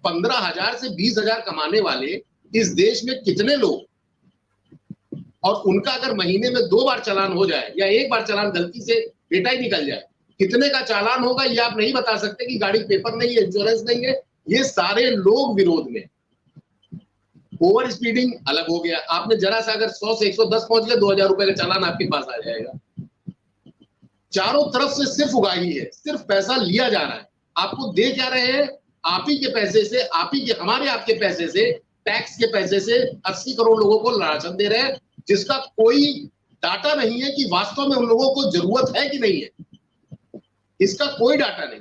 15,000 से 20,000 कमाने वाले इस देश में कितने लोग, और उनका अगर महीने में 2 बार चालान हो जाए या 1 बार चालान गलती से डेटा ही निकल जाए, कितने का चालान होगा ये आप नहीं बता सकते कि गाड़ी पेपर नहीं है, इंश्योरेंस नहीं है। ये सारे लोग विरोध में। ओवर स्पीडिंग अलग हो गया, आपने जरा सा अगर 100 से 110 पहुंच गया, 2,000 रुपए का चालान आपके पास आ जाएगा। चारों तरफ से सिर्फ उगाही है, सिर्फ पैसा लिया जा रहा है। आपको दे क्या रहे हैं आप ही के पैसे से, आप ही के, हमारे आपके पैसे से, टैक्स के पैसे से 80 करोड़ लोगों को राशन दे रहे हैं, जिसका कोई डाटा नहीं है कि वास्तव में उन लोगों को जरूरत है कि नहीं है। इसका कोई डाटा नहीं।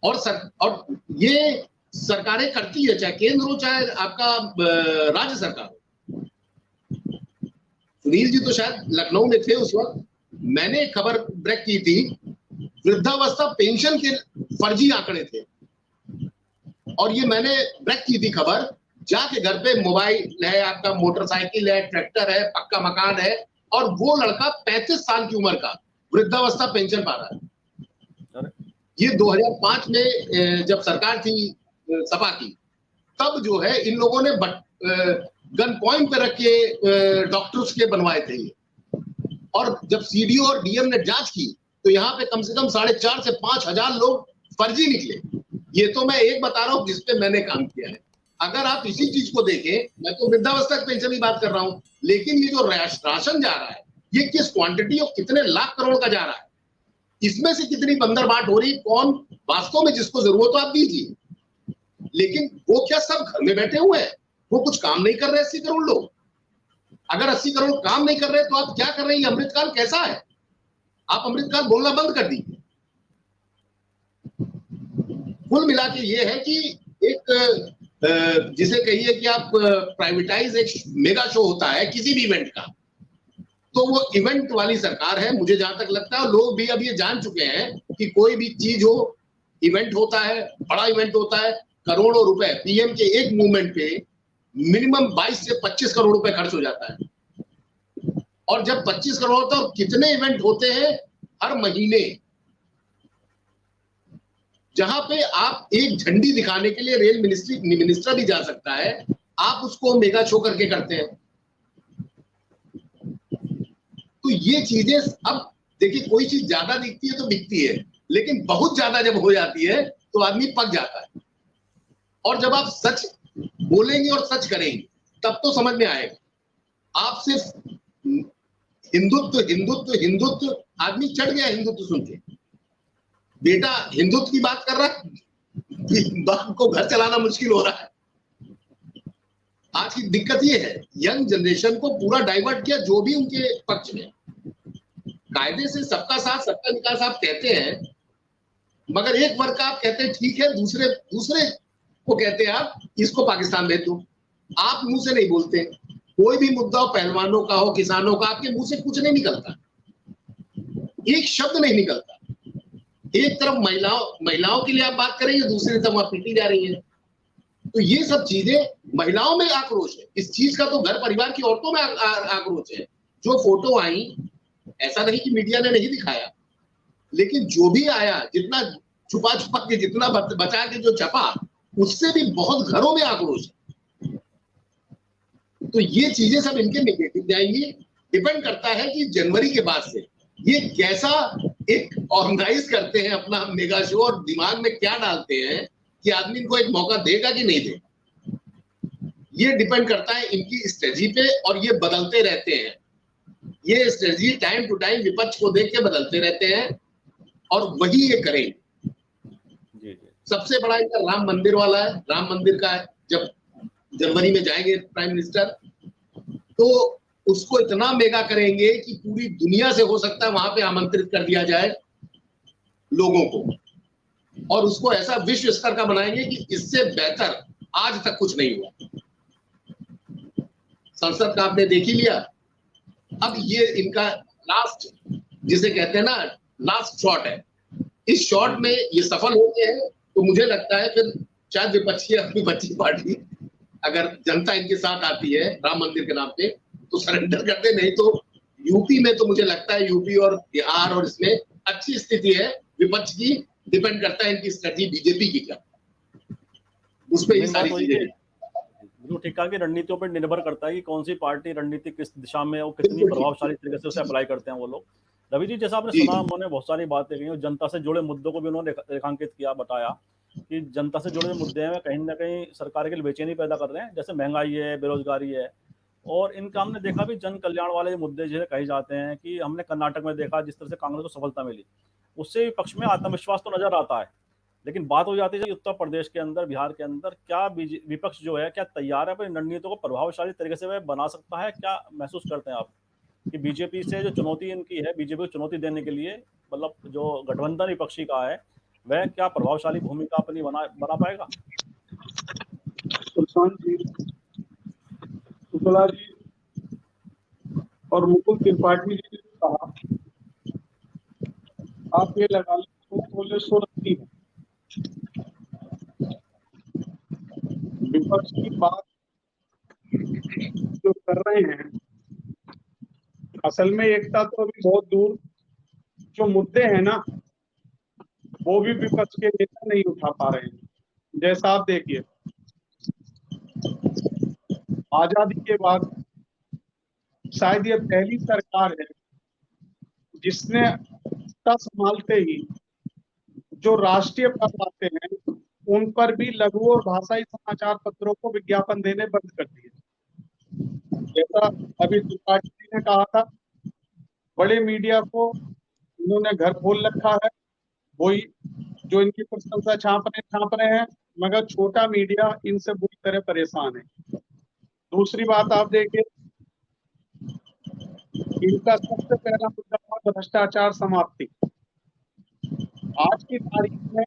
और ये सरकारें करती है, चाहे केंद्र हो चाहे आपका राज्य सरकार हो। सुनील जी तो शायद लखनऊ में थे उस वक्त, मैंने खबर ब्रेक की थी, वृद्धावस्था पेंशन के फर्जी आंकड़े थे, और ये मैंने ब्रेक की थी खबर। जाके घर पे मोबाइल है, आपका मोटरसाइकिल है, ट्रैक्टर है, पक्का मकान है, और वो लड़का 35 साल की उम्र का वृद्धावस्था पेंशन पा रहा है। ये 2005 में जब सरकार थी सपा की, तब जो है इन लोगों ने गन पॉइंट पे रख के डॉक्टर्स के बनवाए थे ये। और जब सीडीओ और डीएम ने जांच की तो यहाँ पे कम से कम 4,500 से 5,000 लोग फर्जी निकले। ये तो मैं एक बता रहा हूँ जिसपे मैंने काम किया है। अगर आप इसी चीज को देखें, मैं तो वृद्धावस्था पेंशन की बात कर रहा हूँ, लेकिन ये जो राशन जा रहा है, ये किस क्वांटिटी और कितने लाख करोड़ का जा रहा है, इसमें से कितनी बंदरबाट हो रही, कौन वास्तव में जिसको जरूरत हो आप दीजिए। लेकिन वो क्या सब घर में बैठे हुए हैं, वो कुछ काम नहीं कर रहे 80 करोड़ लोग। अगर 80 करोड़ काम नहीं कर रहे तो आप क्या कर रहे हैं? अमृतकाल कैसा है? आप अमृतकाल बोलना बंद कर दीजिए। कुल मिला के ये है कि एक जिसे कहिए कि आप प्राइवेटाइज एक मेगा शो होता है किसी भी इवेंट का, तो वो इवेंट वाली सरकार है मुझे जहां तक लगता है। लोग भी अब ये जान चुके हैं कि कोई भी चीज हो, इवेंट होता है, बड़ा इवेंट होता है, करोड़ों रुपए पीएम के एक मूवमेंट पे मिनिमम 22 से 25 करोड़ रुपए खर्च हो जाता है। और जब 25 करोड़ होता है, और कितने इवेंट होते हैं हर महीने, जहां पे आप एक झंडी दिखाने के लिए रेल मिनिस्टर भी जा सकता है, आप उसको मेगा शो करके करते हैं। तो ये चीजें अब देखिए, कोई चीज ज्यादा दिखती है तो बिकती है, लेकिन बहुत ज्यादा जब हो जाती है तो आदमी पक जाता है। और जब आप सच बोलेंगे और सच करेंगे तब तो समझ में आएगा। आप सिर्फ हिंदुत्व हिंदुत्व हिंदुत्व, आदमी चढ़ गया हिंदुत्व सुन के। बेटा हिंदुत्व की बात कर रहा है, बाप को घर चलाना मुश्किल हो रहा है। आज की दिक्कत ये है, यंग जनरेशन को पूरा डाइवर्ट किया, जो भी उनके पक्ष में। कायदे से सबका साथ सबका विकास आप कहते हैं, मगर एक वर्ग का आप कहते हैं ठीक है, दूसरे को कहते हैं आप इसको पाकिस्तान भेज दो। आप मुंह से नहीं बोलते, कोई भी मुद्दा हो, पहलवानों का हो, किसानों का, आपके मुंह से कुछ नहीं निकलता, एक शब्द नहीं निकलता। एक तरफ महिलाओं के लिए आप बात करेंगे, दूसरी तरफ आप पीटी जा रही है। तो ये सब चीजें, महिलाओं में आक्रोश है इस चीज का, तो घर परिवार की औरतों में आक्रोश है। जो फोटो आई, ऐसा नहीं कि मीडिया ने नहीं दिखाया, लेकिन जो भी आया, जितना छुपा के, जितना बचा के जो छपा, उससे भी बहुत घरों में आक्रोश है। तो ये चीजें सब इनके नेगेटिव जाएंगी। डिपेंड करता है कि जनवरी के बाद से ये कैसा एक ऑर्गेनाइज करते हैं अपना मेगा शो, और दिमाग में क्या डालते हैं कि आदमी इनको एक मौका देगा कि नहीं देगा। ये डिपेंड करता है इनकी स्ट्रेटजी पे, और ये बदलते रहते हैं। ये स्ट्रेटजी टाइम टू टाइम विपक्ष को देख के बदलते रहते हैं, और वही ये करेंगे। सबसे बड़ा इनका राम मंदिर वाला है, राम मंदिर का है। जब जनवरी में जाएंगे प्राइम मिनिस्टर, तो उसको इतना मेगा करेंगे कि पूरी दुनिया से हो सकता है वहां पे आमंत्रित कर दिया जाए लोगों को, और उसको ऐसा विश्व स्तर का बनाएंगे कि इससे बेहतर आज तक कुछ नहीं हुआ। संसद का आपने देख ही लिया। अब ये इनका लास्ट, जिसे कहते हैं ना, लास्ट शॉट है। इस शॉट में ये सफल होते हैं तो मुझे लगता है फिर शायद विपक्षी पार्टी, अगर जनता इनके साथ आती है राम मंदिर के नाम पे, तो सरेंडर करते। नहीं तो यूपी में तो मुझे लगता है, यूपी और बिहार और इसमें अच्छी स्थिति है विपक्ष की। डिपेंड करता है इनकी स्ट्रेटजी बीजेपी की क्या, उस पर ही सारी चीजें। जो ठीक है कि रणनीतियों पर निर्भर करता है कि कौन सी पार्टी रणनीति किस दिशा में और कितनी प्रभावशाली तरीके से उसे अप्लाई करते हैं वो लोग। रवि जी, जैसा आपने सुना, उन्होंने बहुत सारी बातें कही और जनता से जुड़े मुद्दों को भी उन्होंने रेखांकित किया, बताया कि जनता से जुड़े मुद्दे हैं कहीं ना कहीं सरकार के लिए बेचैनी पैदा कर रहे हैं, जैसे महंगाई है, बेरोजगारी है। और इनका हमने देखा भी जन कल्याण वाले मुद्दे जैसे कहे जाते हैं कि हमने कर्नाटक में देखा जिस तरह से कांग्रेस को सफलता मिली, उससे विपक्ष में आत्मविश्वास तो नजर आता है। लेकिन बात हो जाती है कि उत्तर प्रदेश के अंदर, बिहार के अंदर क्या विपक्ष जो है क्या तैयार है अपनी रणनीतियों को प्रभावशाली तरीके से वह बना सकता है? क्या महसूस करते हैं आप कि बीजेपी से जो चुनौती इनकी है, बीजेपी को चुनौती देने के लिए मतलब जो गठबंधन विपक्षी का है वह क्या प्रभावशाली भूमिका अपनी बना पाएगा? सुल्तान जी, शुक्ला जी और मुकुल त्रिपाठी जी ने कहा, आप ये लगा लें तो बोले सो रखती है। विपक्ष की बात जो कर रहे हैं, असल में एकता तो अभी बहुत दूर, जो मुद्दे हैं ना वो भी विपक्ष के नेता नहीं उठा पा रहे हैं। जैसा आप देखिए, आजादी के बाद शायद ये पहली सरकार है जिसने सत्ता संभालते ही जो राष्ट्रीय पद आते हैं उन पर भी लघु और भाषाई समाचार पत्रों को विज्ञापन देने बंद कर दिए। जैसा अभी त्रिपाठी जी ने कहा था, बड़े मीडिया को इन्होंने घर खोल रखा है, वही जो इनकी प्रशंसा छाप रहे हैं, मगर छोटा मीडिया इनसे बुरी तरह परेशान है। दूसरी बात आप देखिए, इनका सबसे पहला मुद्दा था भ्रष्टाचार समाप्ति। आज की तारीख में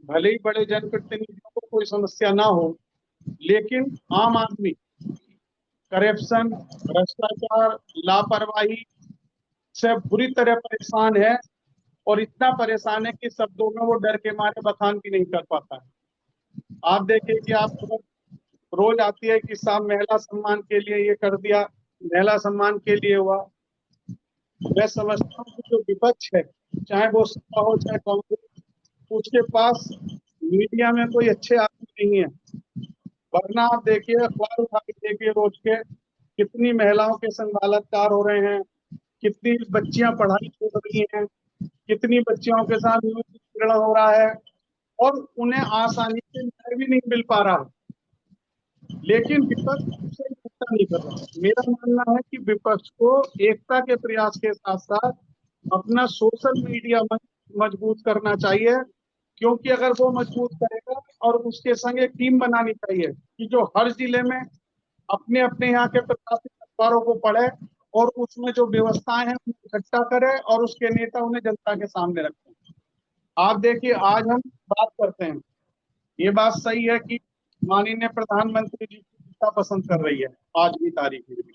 भले ही बड़े जनप्रतिनिधियों को कोई समस्या ना हो, लेकिन आम आदमी करप्शन, भ्रष्टाचार, लापरवाही से बुरी तरह परेशान है, और इतना परेशान है कि शब्दों में वो डर के मारे बखान भी नहीं कर पाता है। आप देखिए कि आप रोज आती है कि साहब महिला सम्मान के लिए ये कर दिया, महिला सम्मान के लिए हुआ। मैं समझता हूँ कि जो विपक्ष है, चाहे वो सपा हो चाहे कांग्रेस, उसके पास मीडिया में कोई अच्छे आदमी नहीं है। वरना आप देखिए, अखबार उठा के देखिए रोज के, कितनी महिलाओं के संग बलात्कार हो रहे हैं, कितनी बच्चियां पढ़ाई छोड़ रही हैं, कितनी बच्चियों के साथ उत्पीड़न हो रहा है, और उन्हें आसानी से न्याय भी नहीं मिल पा रहा है। लेकिन विपक्ष उसे एकता नहीं कर रहा। मेरा मानना है कि विपक्ष को एकता के प्रयास के साथ साथ अपना सोशल मीडिया मजबूत करना चाहिए, क्योंकि अगर वो मजबूत करेगा, और उसके संग एक टीम बनानी चाहिए कि जो हर जिले में अपने अपने यहाँ के प्रकाशित अखबारों को पढ़े और उसमें जो व्यवस्थाएं हैं उन्हें इकट्ठा करे और उसके नेता उन्हें जनता के सामने रखें। आप देखिए, आज हम बात करते हैं, ये बात सही है कि माननीय प्रधानमंत्री जी की जनता पसंद कर रही है आज की तारीख में भी।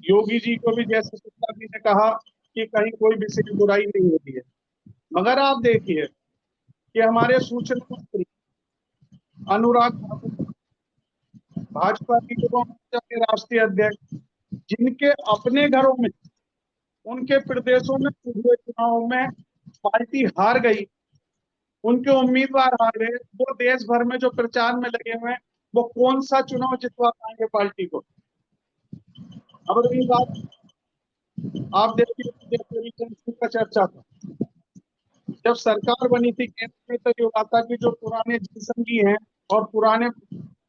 योगी जी को भी जैसे शुक्ला जी ने कहा कि कहीं कोई विशेष बुराई नहीं होती है, मगर आप देखिए कि हमारे सूचना मंत्री अनुराग ठाकुर, भाजपा की युवा मोर्चा के राष्ट्रीय अध्यक्ष, जिनके अपने घरों में, उनके प्रदेशों में हुए चुनाव में पार्टी हार गई, उनके उम्मीदवार हार गए, वो देश भर में जो प्रचार में लगे हुए हैं, वो कौन सा चुनाव जितवा पाएंगे पार्टी को? अब रही बात, आप देखिए का चर्चा था, जब सरकार बनी थी केंद्र में, तो ये बात था कि जो पुराने जनसंघी हैं और पुराने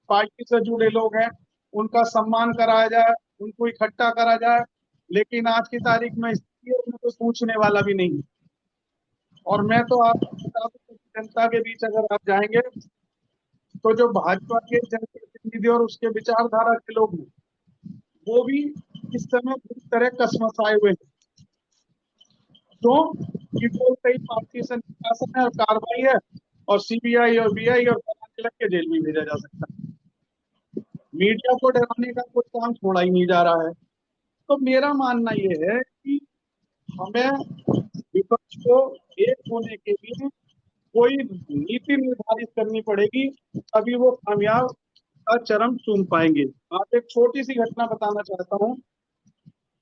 पार्टी से जुड़े लोग हैं उनका सम्मान कराया जाए, उनको इकट्ठा करा जाए। लेकिन आज की तारीख में कोई पूछने वाला भी नहीं। और मैं तो आपको बता दूं, जनता के बीच अगर आप जाएंगे तो जो भाजपा के जनप्रतिनिधि और उसके विचारधारा के लोग हैं, वो भी इस समय पूरी तरह कसमसाए हुए हैं। तो कि वो कई पार्टी से निष्कासन है और कार्रवाई है, और सीबीआई और बीआई और लग के जेल में भेजा जा सकता है। मीडिया को डराने का कोई काम छोड़ा ही नहीं जा रहा है। तो मेरा मानना ये है कि हमें विपक्ष को एक होने के लिए कोई नीति निर्धारित करनी पड़ेगी, तभी वो कामयाब का चरम चूम पाएंगे। आप एक छोटी सी घटना बताना चाहता हूँ।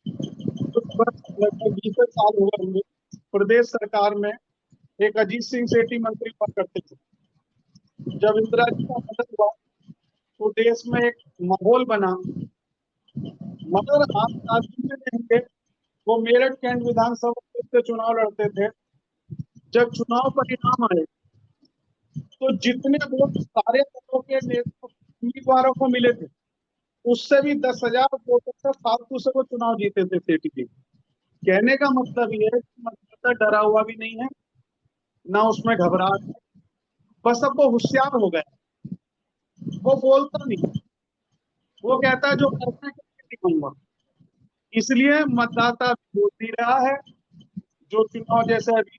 लगभग 20 साल हुए होंगे, प्रदेश सरकार में एक अजीत सिंह सेठी मंत्री हुआ करते थे। जब इंदिरा जी का पतन हुआ तो देश में एक माहौल बना, मगर आप राज्य में देखेंगे, वो मेरठ कैंट विधानसभा से चुनाव लड़ते थे। जब चुनाव परिणाम आए तो जितने वोट सारे दलों के उम्मीदवारों को मिले थे, उससे भी 10,000 वोटों से फालतू से वो चुनाव जीते थे सेठी जी। कहने का मतलब ये है कि मतदाता डरा हुआ भी नहीं है, ना उसमें घबराहट है, बस अब वो होशियार हो गया, वो बोलता नहीं, वो कहता है जो करना है करके दिखाऊंगा। इसलिए मतदाता बोल नहीं रहा है। जो चुनाव जैसे अभी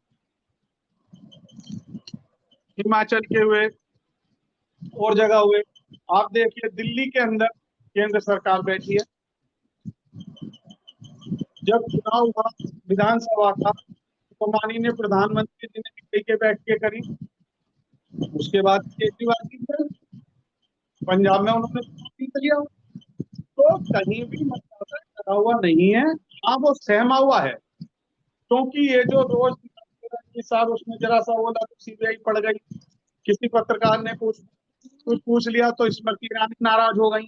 हिमाचल के हुए और जगह हुए, आप देखिए दिल्ली के अंदर केंद्र सरकार बैठी है। जब चुनाव हुआ विधानसभा का, तो माननीय प्रधानमंत्री जी ने दिल्ली के बैठ के करी। उसके बाद केजरीवाल जी ने पंजाब में उन्होंने जीत लिया। तो कहीं भी मतदाता डरा हुआ नहीं है, हाँ वो सहमा हुआ है। क्योंकि ये जो रोज साहब उसमें जरा सा बोला तो सीबीआई पड़ गई, किसी पत्रकार ने कुछ पूछ लिया तो स्मृति ईरानी नाराज हो गई,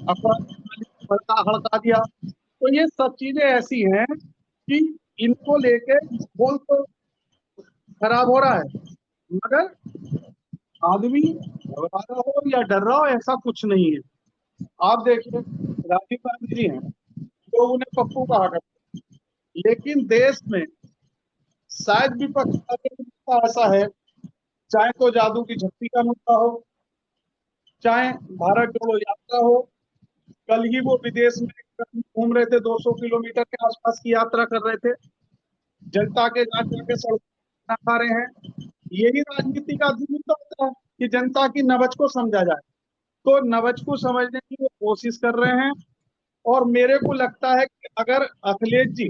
हड़का हड़का दिया। तो ये सब चीजें ऐसी हैं कि इनको लेके बोल तो खराब हो रहा है, मगर आदमी घबरा रहा हो या डर रहा हो ऐसा कुछ नहीं है। आप देखिए राजीव गांधी जी हैं, लोग उन्हें पप्पू कहा करते हैं, लेकिन देश में शायद विपक्ष का मुद्दा ऐसा है, चाहे तो जादू की झप्पी का मुद्दा हो, चाहे भारत जोड़ो यात्रा हो। कल ही वो विदेश में घूम रहे थे, 200 किलोमीटर के आसपास की यात्रा कर रहे थे, जनता के घर जाके सड़क खा रहे हैं। यही राजनीति का मुद्दा होता है कि जनता की नब्ज को समझा जाए। तो नब्ज को समझने की वो कोशिश कर रहे हैं। और मेरे को लगता है कि अगर अखिलेश जी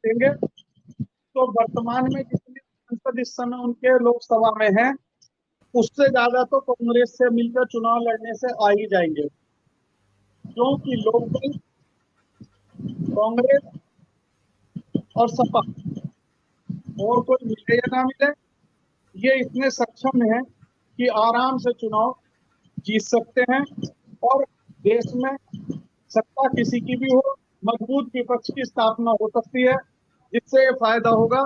देंगे तो वर्तमान में जितने सांसद इस समय उनके लोकसभा में हैं, उससे ज्यादा तो कांग्रेस से मिलकर चुनाव लड़ने से आ ही जाएंगे। क्योंकि लोकदल, कांग्रेस और सपा, और कोई मिले या ना मिले, ये इतने सक्षम हैं कि आराम से चुनाव जीत सकते हैं। और देश में सत्ता किसी की भी हो, मजबूत विपक्ष की स्थापना हो सकती है, जिससे ये फायदा होगा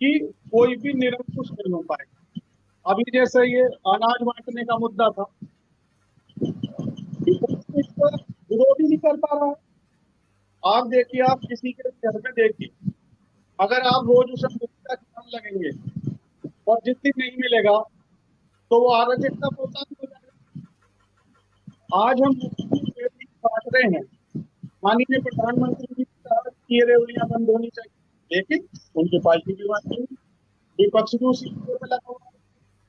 कि कोई भी निरंकुश नहीं हो पाए। अभी जैसे ये अनाज बांटने का मुद्दा था, विपक्ष इसका विरोध ही नहीं कर पा रहा है। आप देखिए, आप किसी के घर में देखिए, अगर आप रोज उसे मुफ्त का लगेंगे और जिस दिन नहीं मिलेगा तो वो अराजकता पोता हो जाएगा। आज हम बांट रहे हैं, माननीय प्रधानमंत्री जी ने कहा कि ये रेवड़ियां बंद होनी चाहिए, लेकिन उनकी पार्टी भी बात नहीं, विपक्ष भी उसी में लगा हुआ है।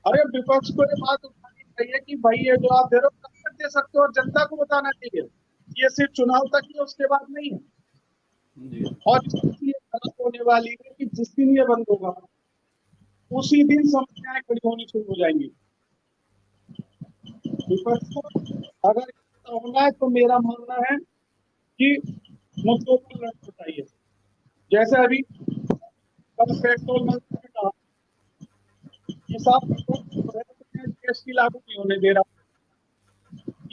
अरे विपक्ष को ये बात उठानी चाहिए कि भाई ये जो आप दे रहे हो कब तक दे सकते हो, और जनता को बताना चाहिए ये सिर्फ चुनाव तक ही, उसके बाद नहीं है। और ये खराब होने वाली है कि जिस दिन ये बंद होगा उसी दिन समस्याएं खड़ी होनी शुरू हो जाएंगी। विपक्ष को अगर होना है तो मेरा मानना है कि मुद्दों पर लड़ना चाहिए। जैसे अभी कल पेट्रोल मंत्री ने कहा कि साहब जीएसटी लागू नहीं होने दे रहा,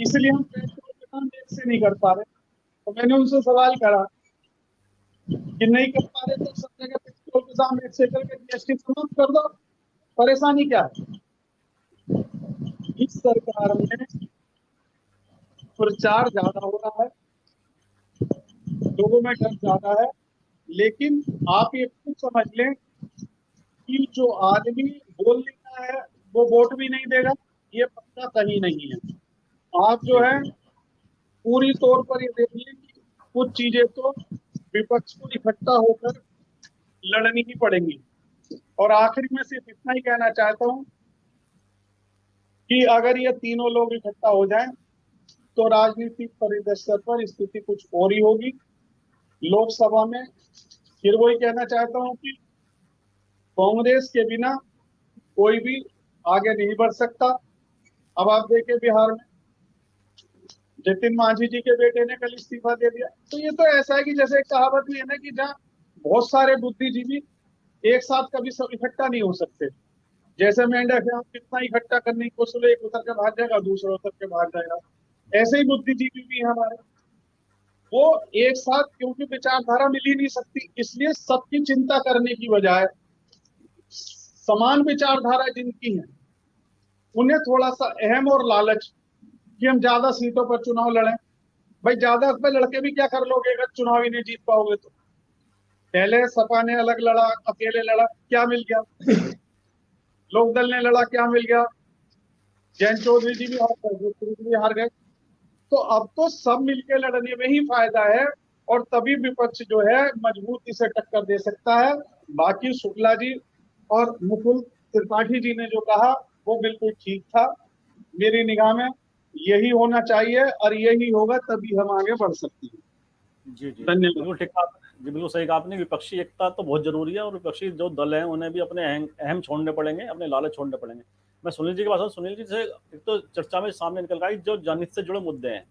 इसलिए हम पेट्रोल के दाम एक से नहीं कर पा रहे। तो मैंने उनसे सवाल करा कि नहीं कर पा रहे तो सब जगह पेट्रोल के दाम एक से करके जीएसटी समाप्त कर दो, परेशानी क्या है। इस सरकार में प्रचार ज्यादा हो रहा है, लोगों में डर ज्यादा है, लेकिन आप ये खुद समझ लें कि जो आदमी बोल देता है वो वोट भी नहीं देगा, ये पक्का कहीं नहीं है। आप जो है पूरी तौर पर ये देखिए कि कुछ चीजें तो विपक्ष को इकट्ठा होकर लड़नी ही पड़ेंगी। और आखिरी में सिर्फ इतना ही कहना चाहता हूं कि अगर ये तीनों लोग इकट्ठा हो जाएं तो राजनीतिक परिदृश्य पर स्थिति कुछ और ही होगी। लोकसभा में फिर वही कहना चाहता हूं कि कांग्रेस के बिना कोई भी आगे नहीं बढ़ सकता। अब आप देखें बिहार में जतिन मांझी जी के बेटे ने कल इस्तीफा दे दिया। तो ये तो ऐसा है कि जैसे एक कहावत भी है ना कि जहाँ बहुत सारे बुद्धिजीवी एक साथ कभी सब इकट्ठा नहीं हो सकते। जैसे मेंढक है, हम कितना इकट्ठा करने की कोशिश, एक उतर के भाग जाएगा, दूसरा उतर के भाग जाएगा। ऐसे ही बुद्धिजीवी भी है हमारे, वो एक साथ क्योंकि विचारधारा मिल ही नहीं सकती, इसलिए सबकी चिंता करने की बजाय समान विचारधारा जिनकी है उन्हें थोड़ा सा अहम और लालच कि हम ज्यादा सीटों पर चुनाव लड़ें। भाई ज्यादा पे लड़के भी क्या कर लोगे अगर चुनाव ही नहीं जीत पाओगे तो। पहले सपा ने अलग लड़ा, अकेले लड़ा, क्या मिल गया? लोकदल ने लड़ा, क्या मिल गया? जयंत चौधरी जी भी हार गए, जोशी जी भी हार गए। तो अब तो सब मिलके लड़ने में ही फायदा है, और तभी विपक्ष जो है मजबूती से टक्कर दे सकता है। बाकी शुक्ला जी और मुकुल त्रिपाठी जी ने जो कहा वो बिल्कुल ठीक था मेरी निगाह में। यही होना चाहिए और यही होगा, तभी हम आगे बढ़ सकते हैं। जी जी धन्यवाद। बिल्कुल ठीक कहा आपने। जी बिल्कुल सही कहा आपने। विपक्षी एकता तो बहुत जरूरी है, और विपक्षी जो दल हैं उन्हें भी अपने अहम अहम छोड़ने पड़ेंगे, अपने लालच छोड़ने पड़ेंगे। मैं सुनील जी की बात, सुनील जी से एक तो चर्चा में सामने निकल रहा है जो जनहित से जुड़े मुद्दे हैं,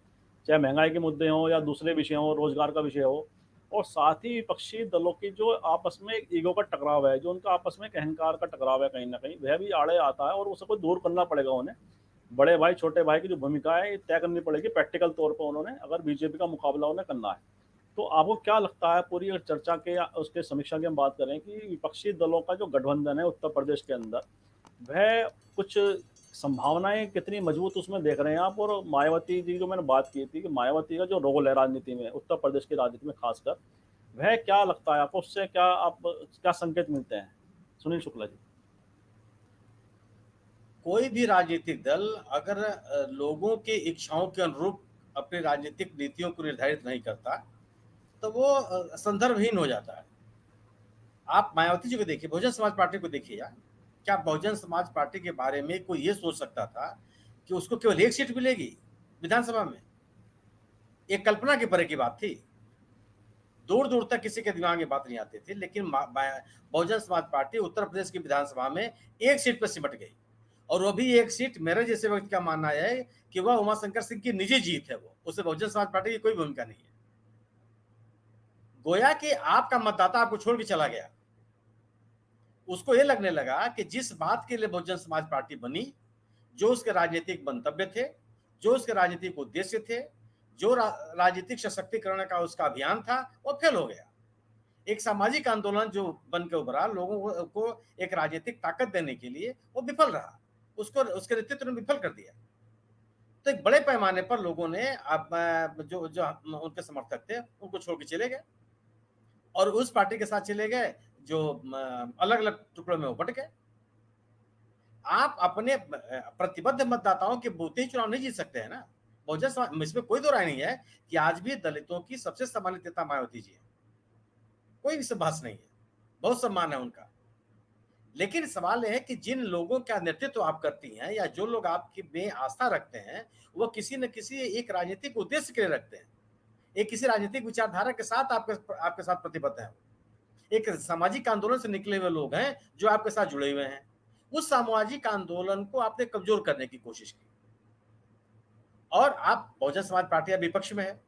चाहे महंगाई के मुद्दे हों या दूसरे विषय हों, रोजगार का विषय हो, और साथ ही विपक्षी दलों की जो आपस में ईगो का टकराव है, जो उनका आपस में एक अहंकार का टकराव है, कहीं ना कहीं वह भी आड़े आता है, और उसको दूर करना पड़ेगा उन्हें। बड़े भाई छोटे भाई की जो भूमिका है ये तय करनी पड़ेगी प्रैक्टिकल तौर पर उन्होंने, अगर बीजेपी का मुकाबला उन्हें करना है। तो आपको क्या लगता है, पूरी चर्चा के या उसके समीक्षा की हम बात करें, कि विपक्षी दलों का जो गठबंधन है उत्तर प्रदेश के अंदर, वह कुछ संभावनाएं कितनी मजबूत उसमें देख रहे हैं आप? और मायावती जी, जो मैंने बात की थी कि मायावती का जो रोल है राजनीति में, उत्तर प्रदेश की राजनीति में खासकर, वह क्या लगता है आपको? उससे क्या संकेत मिलते हैं? सुनील शुक्ला जी। कोई भी राजनीतिक दल अगर लोगों की इच्छाओं के अनुरूप अपनी राजनीतिक नीतियों को निर्धारित नहीं करता तो वो संदर्भहीन हो जाता है। आप मायावती जी को देखिए, बहुजन समाज पार्टी को देखिए यार। क्या बहुजन समाज पार्टी के बारे में कोई ये सोच सकता था कि उसको केवल एक सीट मिलेगी विधानसभा में? एक कल्पना के परे की बात थी। दूर दूर तक किसी के दिमाग में बात नहीं आती थी, लेकिन बहुजन समाज पार्टी उत्तर प्रदेश की विधानसभा में एक सीट पर सिमट गई, और वो भी एक सीट मेरे जैसे व्यक्ति का मानना है कि वह उमाशंकर सिंह की निजी जीत है, वो उससे बहुजन समाज पार्टी की कोई भूमिका नहीं है। गोया कि आपका मतदाता आपको छोड़ के चला गया। उसको ये लगने लगा कि जिस बात के लिए बहुजन समाज पार्टी बनी, जो उसके राजनीतिक मंतव्य थे, जो उसके राजनीतिक उद्देश्य थे, जो राजनीतिक सशक्तिकरण का उसका अभियान था, वो फेल हो गया। एक सामाजिक आंदोलन जो बन के उभरा, लोगों को एक राजनीतिक ताकत देने के लिए, वो विफल रहा। उसको उसके नेतृत्व ने विफल कर दिया। तो एक बड़े पैमाने पर लोगों ने अब जो जो उनके समर्थक थे उनको छोड़ के चले गए, और उस पार्टी के साथ चले गए जो अलग अलग टुकड़ों में बट गए। आप अपने प्रतिबद्ध मतदाताओं के बूते ही चुनाव नहीं जीत सकते हैं ना। बहुजन समाज, इसमें कोई दो राय नहीं है कि आज भी दलितों की सबसे सम्मानित नेता मायावती जी है, कोई भी बहस नहीं है, बहुत सम्मान है उनका। लेकिन सवाल यह है कि जिन लोगों का नेतृत्व आप करती हैं, या जो लोग आपकी में आस्था रखते हैं, वो किसी न किसी एक राजनीतिक उद्देश्य के लिए रखते हैं, एक किसी राजनीतिक विचारधारा के साथ आपके साथ प्रतिबद्ध है। एक सामाजिक आंदोलन से निकले हुए लोग हैं जो आपके साथ जुड़े हुए हैं। उस सामाजिक आंदोलन को आपने कमजोर करने की कोशिश की, और आप बहुजन समाज पार्टी विपक्ष में है।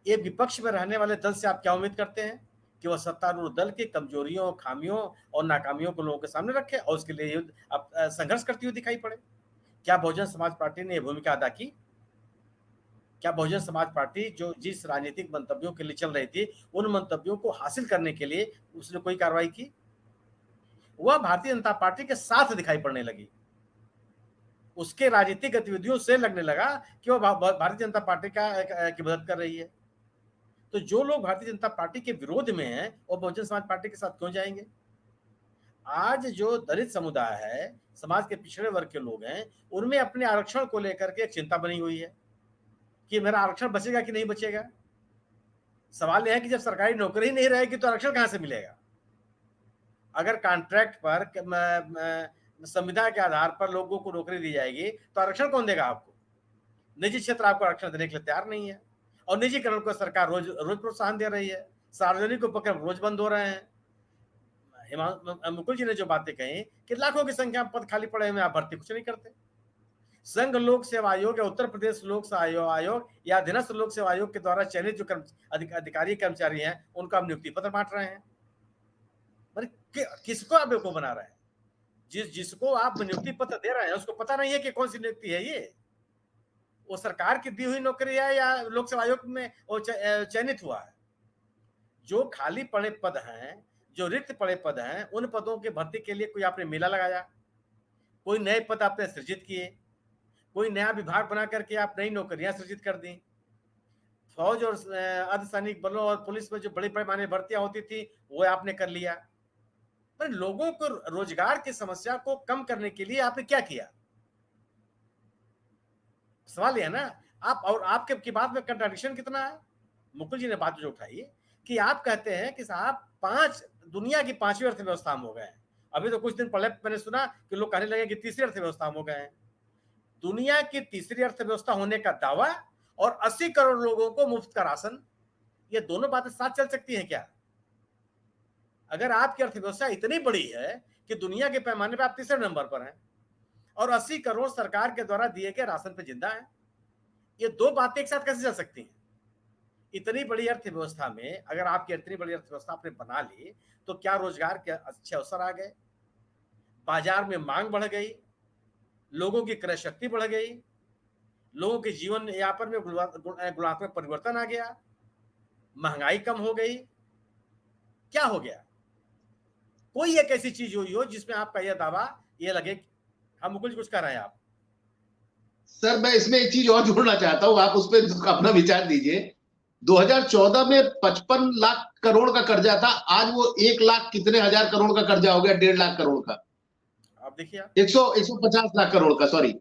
ये विपक्ष में रहने वाले दल से आप क्या उम्मीद करते हैं कि वह सत्तारूढ़ दल की कमजोरियों, खामियों और नाकामियों को लोगों के सामने रखे और उसके लिए संघर्ष करती हुई दिखाई पड़े? क्या बहुजन समाज पार्टी ने यह भूमिका अदा की? क्या बहुजन समाज पार्टी जो जिस राजनीतिक मंतव्यों के लिए चल रही थी, उन मंतव्यों को हासिल करने के लिए उसने कोई कार्रवाई की? वह भारतीय जनता पार्टी के साथ दिखाई पड़ने लगी। उसके राजनीतिक गतिविधियों से लगने लगा कि वह भारतीय जनता पार्टी की मदद कर रही है। तो जो लोग भारतीय जनता पार्टी के विरोध में हैं, वो बहुजन समाज पार्टी के साथ क्यों जाएंगे? आज जो दलित समुदाय है, समाज के पिछड़े वर्ग के लोग हैं, उनमें अपने आरक्षण को लेकर के एक चिंता बनी हुई है कि मेरा आरक्षण बचेगा कि नहीं बचेगा। सवाल यह है कि जब सरकारी नौकरी नहीं रहेगी तो आरक्षण कहां से मिलेगा? अगर कॉन्ट्रैक्ट पर संविदा के आधार पर लोगों को नौकरी दी जाएगी तो आरक्षण कौन देगा आपको? निजी क्षेत्र आपको आरक्षण देने के लिए तैयार नहीं है, और निजीकरण को सरकार रोज रोज प्रोत्साहन दे रही है। सार्वजनिक उपक्रम रोज बंद हो रहे हैं। मुकुल जी ने जो बातें कही कि लाखों की संख्या में पद खाली पड़े हुए, आप भर्ती कुछ नहीं करते। संघ लोक सेवा आयोग या उत्तर प्रदेश लोक सेवा आयोग या अधीनस्थ लोक सेवा आयोग के द्वारा चयनित जो अधिकारी कर्मचारी हैं, उनको आप नियुक्ति पत्र बांट रहे हैं। किसको आप बेवकूफ बना रहे हैं? जिसको आप नियुक्ति पत्र दे रहे हैं उसको पता नहीं है कि कौन सी नियुक्ति है ये, वो सरकार की दी हुई नौकरी है या लोक सेवा आयोग में वो चयनित हुआ है। जो खाली पड़े पद हैं, जो रिक्त पड़े पद हैं, उन पदों के भर्ती के लिए कोई आपने मेला लगाया, कोई नए पद आपने सृजित किए, कोई नया विभाग बना करके आप नई नौकरियां सृजित कर दी। फौज और अर्धसैनिक बलों और पुलिस में जो बड़ी पैमाने भर्तियां होती थी वो आपने कर लिया। पर लोगों को रोजगार की समस्या को कम करने के लिए आपने क्या किया? सवाल यह ना, आप और आपके की बात में कंट्राडिक्शन कितना है। मुकुल जी ने बात जो उठाई कि आप कहते हैं कि साहब दुनिया की 5वीं अर्थव्यवस्था हम हो गए हैं। अभी तो कुछ दिन पहले मैंने सुना कि लोग कहने लगे कि 3री अर्थव्यवस्था हम हो गए हैं। दुनिया की 3री अर्थव्यवस्था होने का दावा और 80 करोड़ लोगों को मुफ्त का राशन, ये दोनों बातें साथ चल सकती हैं क्या? अगर आपकी अर्थव्यवस्था इतनी बड़ी है कि दुनिया के पैमाने पर आप 3रे नंबर पर हैं और 80 करोड़ सरकार के द्वारा दिए गए राशन पे जिंदा है, ये दो बातें एक साथ कैसे चल सकती हैं? इतनी बड़ी अर्थव्यवस्था में अगर आपकी इतनी बड़ी अर्थव्यवस्था आपने बना ली तो क्या रोजगार के अच्छे अवसर आ गए, बाजार में मांग बढ़ गई, लोगों की क्रय शक्ति बढ़ गई, लोगों के जीवन यापन में गुणात्मक परिवर्तन आ गया, महंगाई कम हो गई, क्या हो गया? कोई एक ऐसी चीज हुई हो जिसमें आपका यह दावा ये लगे? हम मुकुल जी कुछ कह रहे हैं आप? सर मैं इसमें एक चीज और जोड़ना चाहता हूं, आप उस पर अपना विचार दीजिए। 2014 में 55 लाख करोड़ का कर्जा था, आज वो 1 लाख कितने हजार करोड़ का कर्जा हो गया, 1.5 लाख करोड़ का। आप देखिए 150 लाख करोड़ का, सॉरी।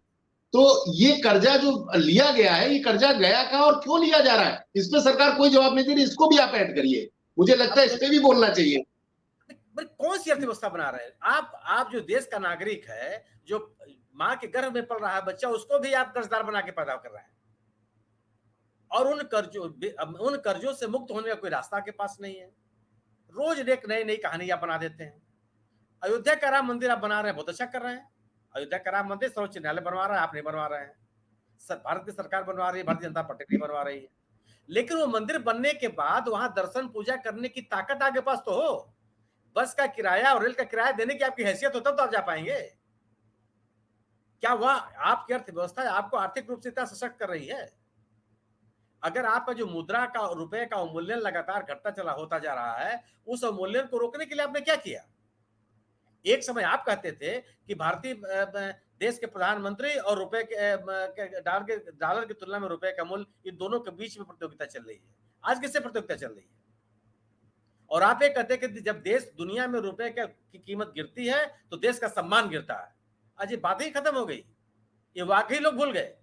तो ये कर्जा जो लिया गया है, ये कर्जा गया कहां और क्यों लिया जा रहा है, इस पर सरकार कोई जवाब नहीं दे रही। इसको भी आप ऐड करिए, मुझे लगता है इस पे भी बोलना चाहिए। कौन सी अर्थव्यवस्था बना रहे हैं आप? जो देश का नागरिक है, जो मां के गर्भ में पल रहा है बच्चा, उसको भी आप कर्जदार बना के पैदा कर रहे हैं और उन कर्जों से मुक्त होने का कोई रास्ता के पास नहीं है। रोज एक नई कहानियां बना देते हैं। अयोध्या का राम मंदिर आप बना रहे हैं, बहुत अच्छा कर रहे हैं। अयोध्या का राम मंदिर सर्वोच्च न्यायालय बनवा रहा है, आप नहीं बनवा रहे हैं। भारत की सरकार बनवा रही है, भारतीय जनता पार्टी नहीं बनवा रही है। लेकिन वो मंदिर बनने के बाद वहां दर्शन पूजा करने की ताकत आपके पास तो हो, बस का किराया और रेल का किराया देने की आपकी हैसियत होता तो आप जा पाएंगे। क्या वह आपकी अर्थव्यवस्था आपको आर्थिक रूप से इतना सशक्त कर रही है? अगर आपका जो मुद्रा का रुपए का अवमूल्यन लगातार घटता चला होता जा रहा है, उस अवमूल्यन को रोकने के लिए आपने क्या किया? एक समय आप कहते थे कि भारतीय देश के प्रधानमंत्री और रुपए के डॉलर की तुलना में रुपए का मूल्य, ये दोनों के बीच में प्रतियोगिता चल रही है। आज किससे प्रतियोगिता चल रही है? और आप ये कहते हैं कि जब देश दुनिया में रुपए की कीमत गिरती है तो देश का सम्मान गिरता है। आज ये बात ही खत्म हो गई। ये वाकई लोग भूल गए।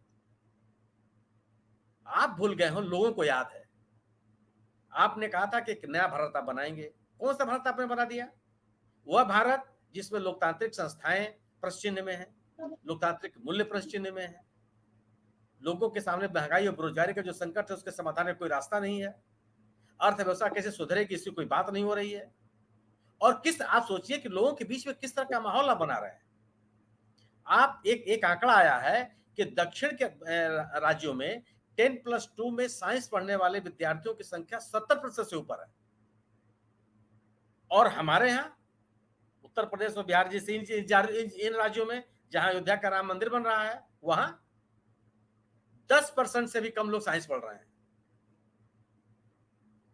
आप भूल गए हो, लोगों को याद है। आपने कहा था कि एक नया भारत आप बनाएंगे। कौन सा भारत आपने बना दिया? वह भारत जिसमें लोकतांत्रिक संस्थाएं प्रश्चिह्न में है, लोकतांत्रिक मूल्य प्रश्चिह्न में है, लोगों के सामने महंगाई और बेरोजगारी का जो संकट है उसके समाधान में कोई रास्ता नहीं है, अर्थव्यवस्था कैसे सुधरेगी इसकी कोई बात नहीं हो रही है। और आप सोचिए कि लोगों के बीच में किस तरह का माहौल आप बना रहे हैं। आप एक आंकड़ा आया है कि दक्षिण के राज्यों में 10+2 में साइंस पढ़ने वाले विद्यार्थियों की संख्या 70% से ऊपर है, और हमारे यहाँ उत्तर प्रदेश और बिहार जैसे इन राज्यों में जहां अयोध्या का राम मंदिर बन रहा है, वहां 10% से भी कम लोग साइंस पढ़ रहे हैं।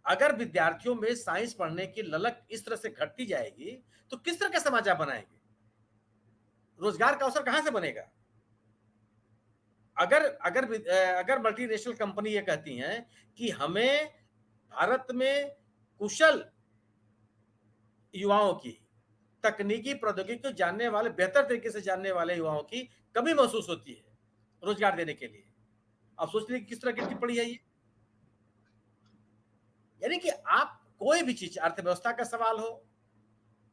अगर विद्यार्थियों में साइंस पढ़ने की ललक इस तरह से घटती जाएगी तो किस तरह का समाज आप बनाएंगे? रोजगार का अवसर कहां से बनेगा? अगर मल्टीनेशनल कंपनी ये कहती हैं कि हमें भारत में कुशल युवाओं की, तकनीकी प्रौद्योगिकी को जानने वाले, बेहतर तरीके से जानने वाले युवाओं की कमी महसूस होती है रोजगार देने के लिए, आप सोच लीजिए किस तरह की टिप्पणी है ये। यानी कि आप कोई भी चीज, अर्थव्यवस्था का सवाल हो,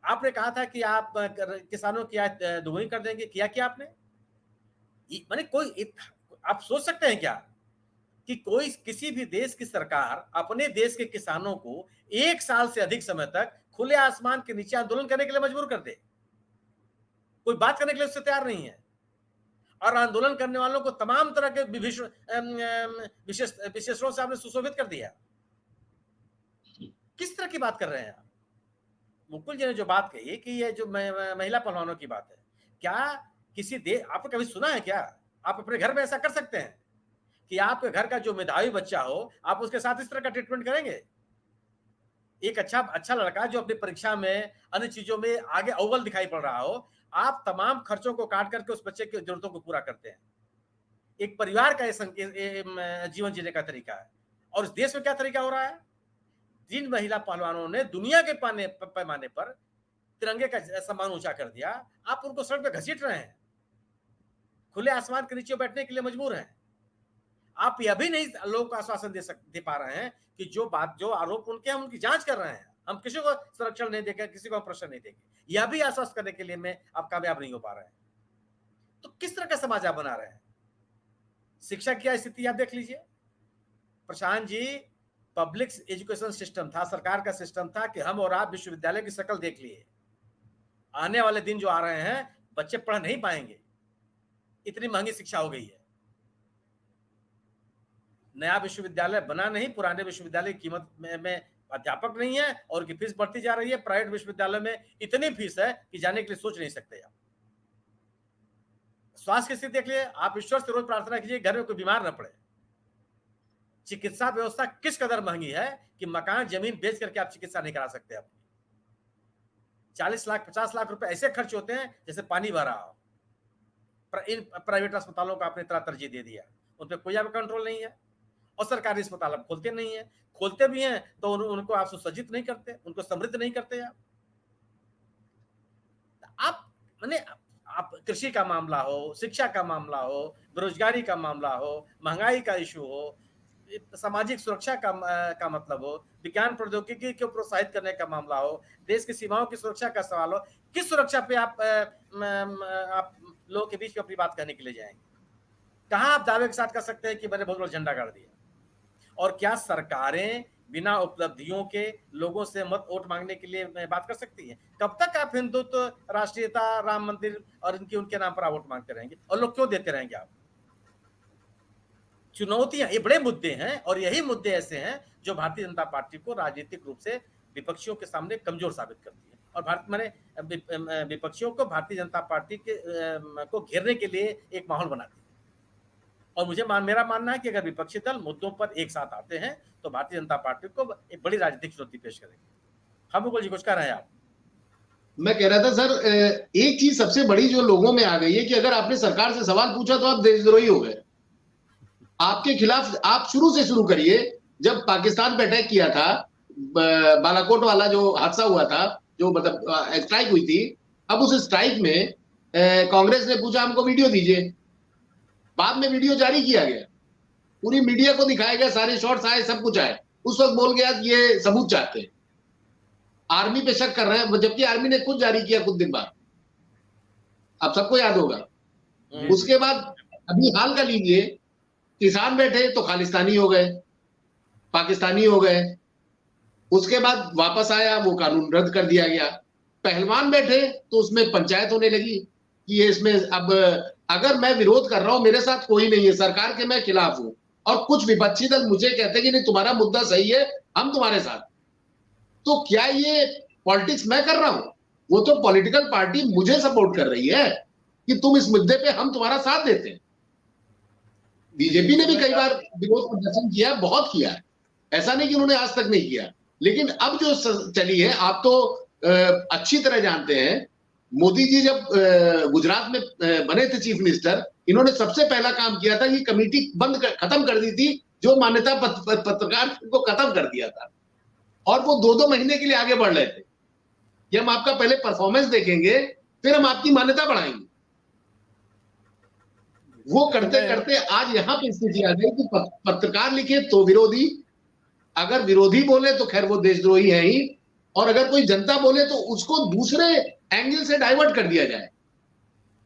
आपने कहा था कि आप किसानों की आय दोगुनी कर देंगे, किया क्या आपने? माने कोई आप सोच सकते हैं क्या कि कोई किसी भी देश की सरकार अपने देश के किसानों को 1 साल से अधिक समय तक खुले आसमान के नीचे आंदोलन करने के लिए मजबूर कर दे? कोई बात करने के लिए उससे तैयार नहीं है। और आंदोलन करने वालों को तमाम तरह के विशेषणों से आपने सुशोभित कर दिया। किस तरह की बात कर रहे हैं आप? मुकुल जी ने जो बात कही कि ये जो महिला पहलवानों की बात है, क्या किसी देश, आपने कभी सुना है क्या? आप अपने घर में ऐसा कर सकते हैं कि आपके घर का जो मेधावी बच्चा हो, आप उसके साथ इस तरह का ट्रीटमेंट करेंगे? एक अच्छा लड़का जो अपनी परीक्षा में, अन्य चीजों में आगे अव्वल दिखाई पड़ रहा हो, आप तमाम खर्चों को काट करके उस बच्चे की जरूरतों को पूरा करते हैं। एक परिवार का जीवन जीने का तरीका है। और इस देश में क्या तरीका हो रहा है, जिन महिला पहलवानों ने दुनिया के पैमाने पर तिरंगे का सम्मान ऊंचा कर दिया, आप उनको सड़क पे घसीट रहे हैं, खुले आसमान के नीचे बैठने के लिए मजबूर हैं। आप यह भी नहीं लोगों को आश्वासन दे पा रहे हैं कि जो आरोप उनके हम उनकी जांच कर रहे हैं, हम किसी को संरक्षण नहीं देंगे, किसी को प्रश्न नहीं देंगे, यह भी आश्वस्त करने के लिए में आप कामयाब नहीं हो पा रहे हैं। तो किस तरह का समाज आप बना रहे हैं? शिक्षा की स्थिति आप देख लीजिए Prashant ji, public education system था, सरकार का सिस्टम था कि हम और आप विश्वविद्यालय की शक्ल देख लिए, आने वाले दिन जो आ रहे हैं बच्चे पढ़ नहीं पाएंगे, इतनी महंगी शिक्षा हो गई है। नया विश्वविद्यालय बना नहीं, पुराने विश्वविद्यालय की कीमत में अध्यापक नहीं है और उनकी फीस बढ़ती जा रही है। प्राइवेट विश्वविद्यालय में इतनी फीस है कि जाने के लिए सोच नहीं सकते आप। स्वास्थ्य की स्थिति देख लिए, आप ईश्वर से रोज प्रार्थना कीजिए घर में कोई बीमार न पड़े। चिकित्सा व्यवस्था किस कदर महंगी है कि मकान जमीन बेच करके आप चिकित्सा नहीं करा सकते। आप 40 लाख 50 लाख रुपए ऐसे खर्च होते हैं जैसे पानी भरा हो। इन प्राइवेट अस्पतालों को आपने इतना तरजीह दे दिया, उन पर कोई आपका कंट्रोल नहीं है। और सरकारी अस्पताल आप खोलते नहीं है, खोलते भी हैं तो उनको आप सुसज्जित नहीं करते, उनको समृद्ध नहीं करते। आप माने आप कृषि का मामला हो, शिक्षा का मामला हो, बेरोजगारी का मामला हो, महंगाई का इशू हो, सामाजिक सुरक्षा का मतलब हो, विज्ञान प्रौद्योगिकी को प्रोत्साहित करने का मामला हो, देश की सीमाओं की सुरक्षा का सवाल हो, किस सुरक्षा पे आप लोगों के बीच में अपनी बात कहने के लिए जाएंगे? कहां आप दावे के साथ कर सकते हैं कि मैंने बहुत बड़ा झंडा गाड़ दिया? और क्या सरकारें बिना उपलब्धियों के लोगों से मत वोट मांगने के लिए बात कर सकती है? कब तक आप हिंदुत्व, राष्ट्रीयता, राम मंदिर और उनके नाम पर वोट मांगते रहेंगे? और लोग क्यों देते रहेंगे? आप चुनौतियां, ये बड़े मुद्दे हैं और यही मुद्दे ऐसे हैं जो भारतीय जनता पार्टी को राजनीतिक रूप से विपक्षियों के सामने कमजोर साबित करती है और विपक्षियों को भारतीय जनता पार्टी को घेरने के लिए एक माहौल बनाती है। और मेरा मानना है कि अगर विपक्षी दल मुद्दों पर एक साथ आते हैं तो भारतीय जनता पार्टी को एक बड़ी राजनीतिक चुनौती पेश करेंगे। हम मुकुल जी कुछ कह रहे हैं आप? मैं कह रहा था सर, एक चीज सबसे बड़ी जो लोगों में आ गई है कि अगर आपने सरकार से सवाल पूछा तो आप देशद्रोही हो गए। आपके खिलाफ आप शुरू करिए। जब पाकिस्तान पे अटैक किया था, बालाकोट वाला जो हादसा हुआ था, जो मतलब स्ट्राइक हुई थी, अब उस स्ट्राइक में कांग्रेस ने पूछा हमको वीडियो दीजिए। बाद में वीडियो जारी किया गया, पूरी मीडिया को दिखाया गया, सारे शॉट्स आए, सब कुछ आए। उस वक्त बोल गया ये सबूत चाहते हैं, आर्मी पे शक कर रहे हैं, जबकि आर्मी ने खुद जारी किया कुछ दिन बाद, अब सबको याद होगा। उसके बाद अभी हाल का लीजिए, किसान बैठे तो खालिस्तानी हो गए, पाकिस्तानी हो गए। उसके बाद वापस आया, वो कानून रद्द कर दिया गया। पहलवान बैठे तो उसमें पंचायत होने लगी कि ये इसमें अब अगर मैं विरोध कर रहा हूं, मेरे साथ कोई नहीं है, सरकार के मैं खिलाफ हूं, और कुछ विपक्षी दल मुझे कहते हैं कि नहीं तुम्हारा मुद्दा सही है, हम तुम्हारे साथ, तो क्या ये पॉलिटिक्स मैं कर रहा हूं? वो तो पॉलिटिकल पार्टी मुझे सपोर्ट कर रही है कि तुम इस मुद्दे पे हम तुम्हारा साथ देते हैं। बीजेपी ने भी कई बार विरोध प्रदर्शन किया, बहुत किया है, ऐसा नहीं कि उन्होंने आज तक नहीं किया। लेकिन अब जो चली है, आप तो अच्छी तरह जानते हैं, मोदी जी जब गुजरात में बने थे चीफ मिनिस्टर, इन्होंने सबसे पहला काम किया था कि कमेटी खत्म कर दी थी, जो मान्यता पत्रकार को खत्म कर दिया था, और वो 2-2 महीने के लिए आगे बढ़ रहे थे कि हम आपका पहले परफॉर्मेंस देखेंगे, फिर हम आपकी मान्यता बढ़ाएंगे। वो करते करते आज यहाँ पे स्थिति आ गई कि पत्रकार लिखे तो विरोधी, अगर विरोधी बोले तो खैर वो देशद्रोही है ही, और अगर कोई जनता बोले तो उसको दूसरे एंगल से डाइवर्ट कर दिया जाए।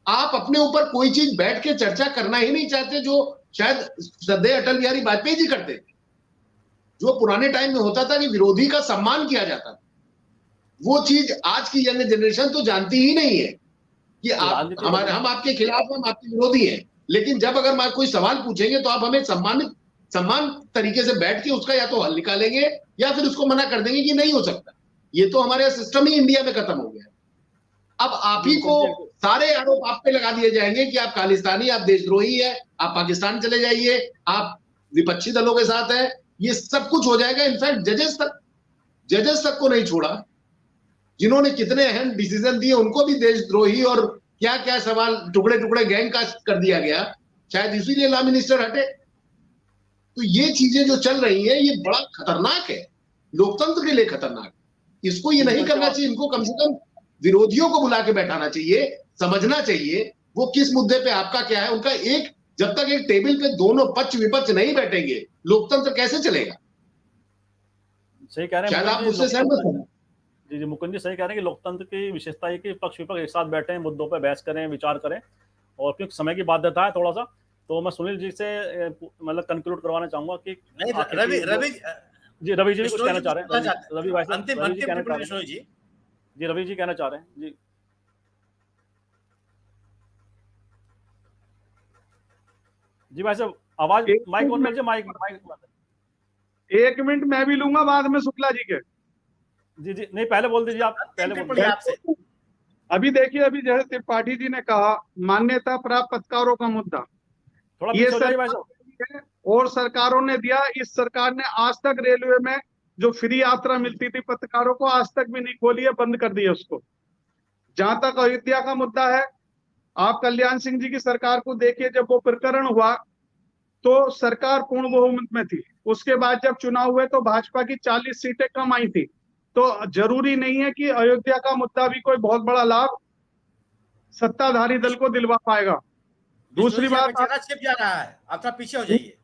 आप अपने ऊपर कोई चीज बैठ के चर्चा करना ही नहीं चाहते, जो शायद श्रद्धेय अटल बिहारी वाजपेयी जी करते थे, जो पुराने टाइम में होता था कि विरोधी का सम्मान किया जाता था। वो चीज आज की यंग जनरेशन तो जानती ही नहीं है कि हम आपके खिलाफ, हम आपके विरोधी हैं। लेकिन जब अगर मैं कोई सवाल पूछेंगे तो आप हमें सम्मान तरीके से बैठ के उसका या तो हल निकालेंगे या फिर उसको मना कर देंगे कि नहीं हो सकता। ये तो हमारे सिस्टम ही इंडिया में खत्म हो गया। अब आप ही को सारे आरोप आप पे लगा दिए जाएंगे कि आप खालिस्तानी, आप देशद्रोही है, आप पाकिस्तान चले जाइए, आप विपक्षी दलों के साथ है, ये सब कुछ हो जाएगा। इनफैक्ट जजेस तक को नहीं छोड़ा, जिन्होंने कितने अहम डिसीजन दिए उनको भी देशद्रोही और क्या क्या सवाल टुकड़े टुकड़े गैंग का कर दिया गया। शायद इसीलिए लॉ मिनिस्टर हटे। तो ये चीजें जो चल रही हैं ये बड़ा खतरनाक है, लोकतंत्र के लिए खतरनाक है। इसको ये नहीं करना चाहिए। इनको कम से कम विरोधियों को बुला के बैठाना चाहिए, समझना चाहिए वो किस मुद्दे पे आपका क्या है। उनका एक, जब तक एक टेबल पे दोनों पक्ष विपक्ष नहीं बैठेंगे लोकतंत्र कैसे चलेगा? सही कह रहे हैं शायद आप मुझसे सहमत हैं। जी मुकुंद जी सही कह रहे हैं कि लोकतंत्र की विशेषता है कि पक्ष विपक्ष एक साथ बैठे, मुद्दों पर बहस करें, विचार करें। और क्योंकि समय की बाध्यता है थोड़ा सा, तो मैं सुनील जी से मतलब कंक्लूड करवाना चाहूंगा कि रवि जी भी कुछ कहना चाह रहे हैं। रवि भाई साहब, रवि जी कहना चाह रहे हैं जी, रवि जी कहना चाह रहे हैं जी। जी भाई साहब आवाज, माइक ऑन कर, माइक 1 मिनट मैं भी लूंगा बाद में शुक्ला जी के। जी नहीं पहले बोल दीजिए, आप पहले बोल दीजिए। अभी देखिए, अभी जैसे त्रिपाठी जी ने कहा मान्यता प्राप्त पत्रकारों का मुद्दा, थोड़ा ये सरकार और सरकारों ने दिया। इस सरकार ने आज तक रेलवे में जो फ्री यात्रा मिलती थी पत्रकारों को, आज तक भी नहीं खोली है, बंद कर दिया उसको। जहां तक अयोध्या का मुद्दा है, आप कल्याण सिंह जी की सरकार को देखिए, जब वो प्रकरण हुआ तो सरकार पूर्ण बहुमत में थी। उसके बाद जब चुनाव हुए तो भाजपा की 40 सीटें कम आई थी। तो जरूरी नहीं है कि अयोध्या का मुद्दा भी कोई बहुत बड़ा लाभ सत्ताधारी दल को दिलवा पाएगा। दूसरी बात, छिप जा रहा है, आप थोड़ा पीछे हो जाइए,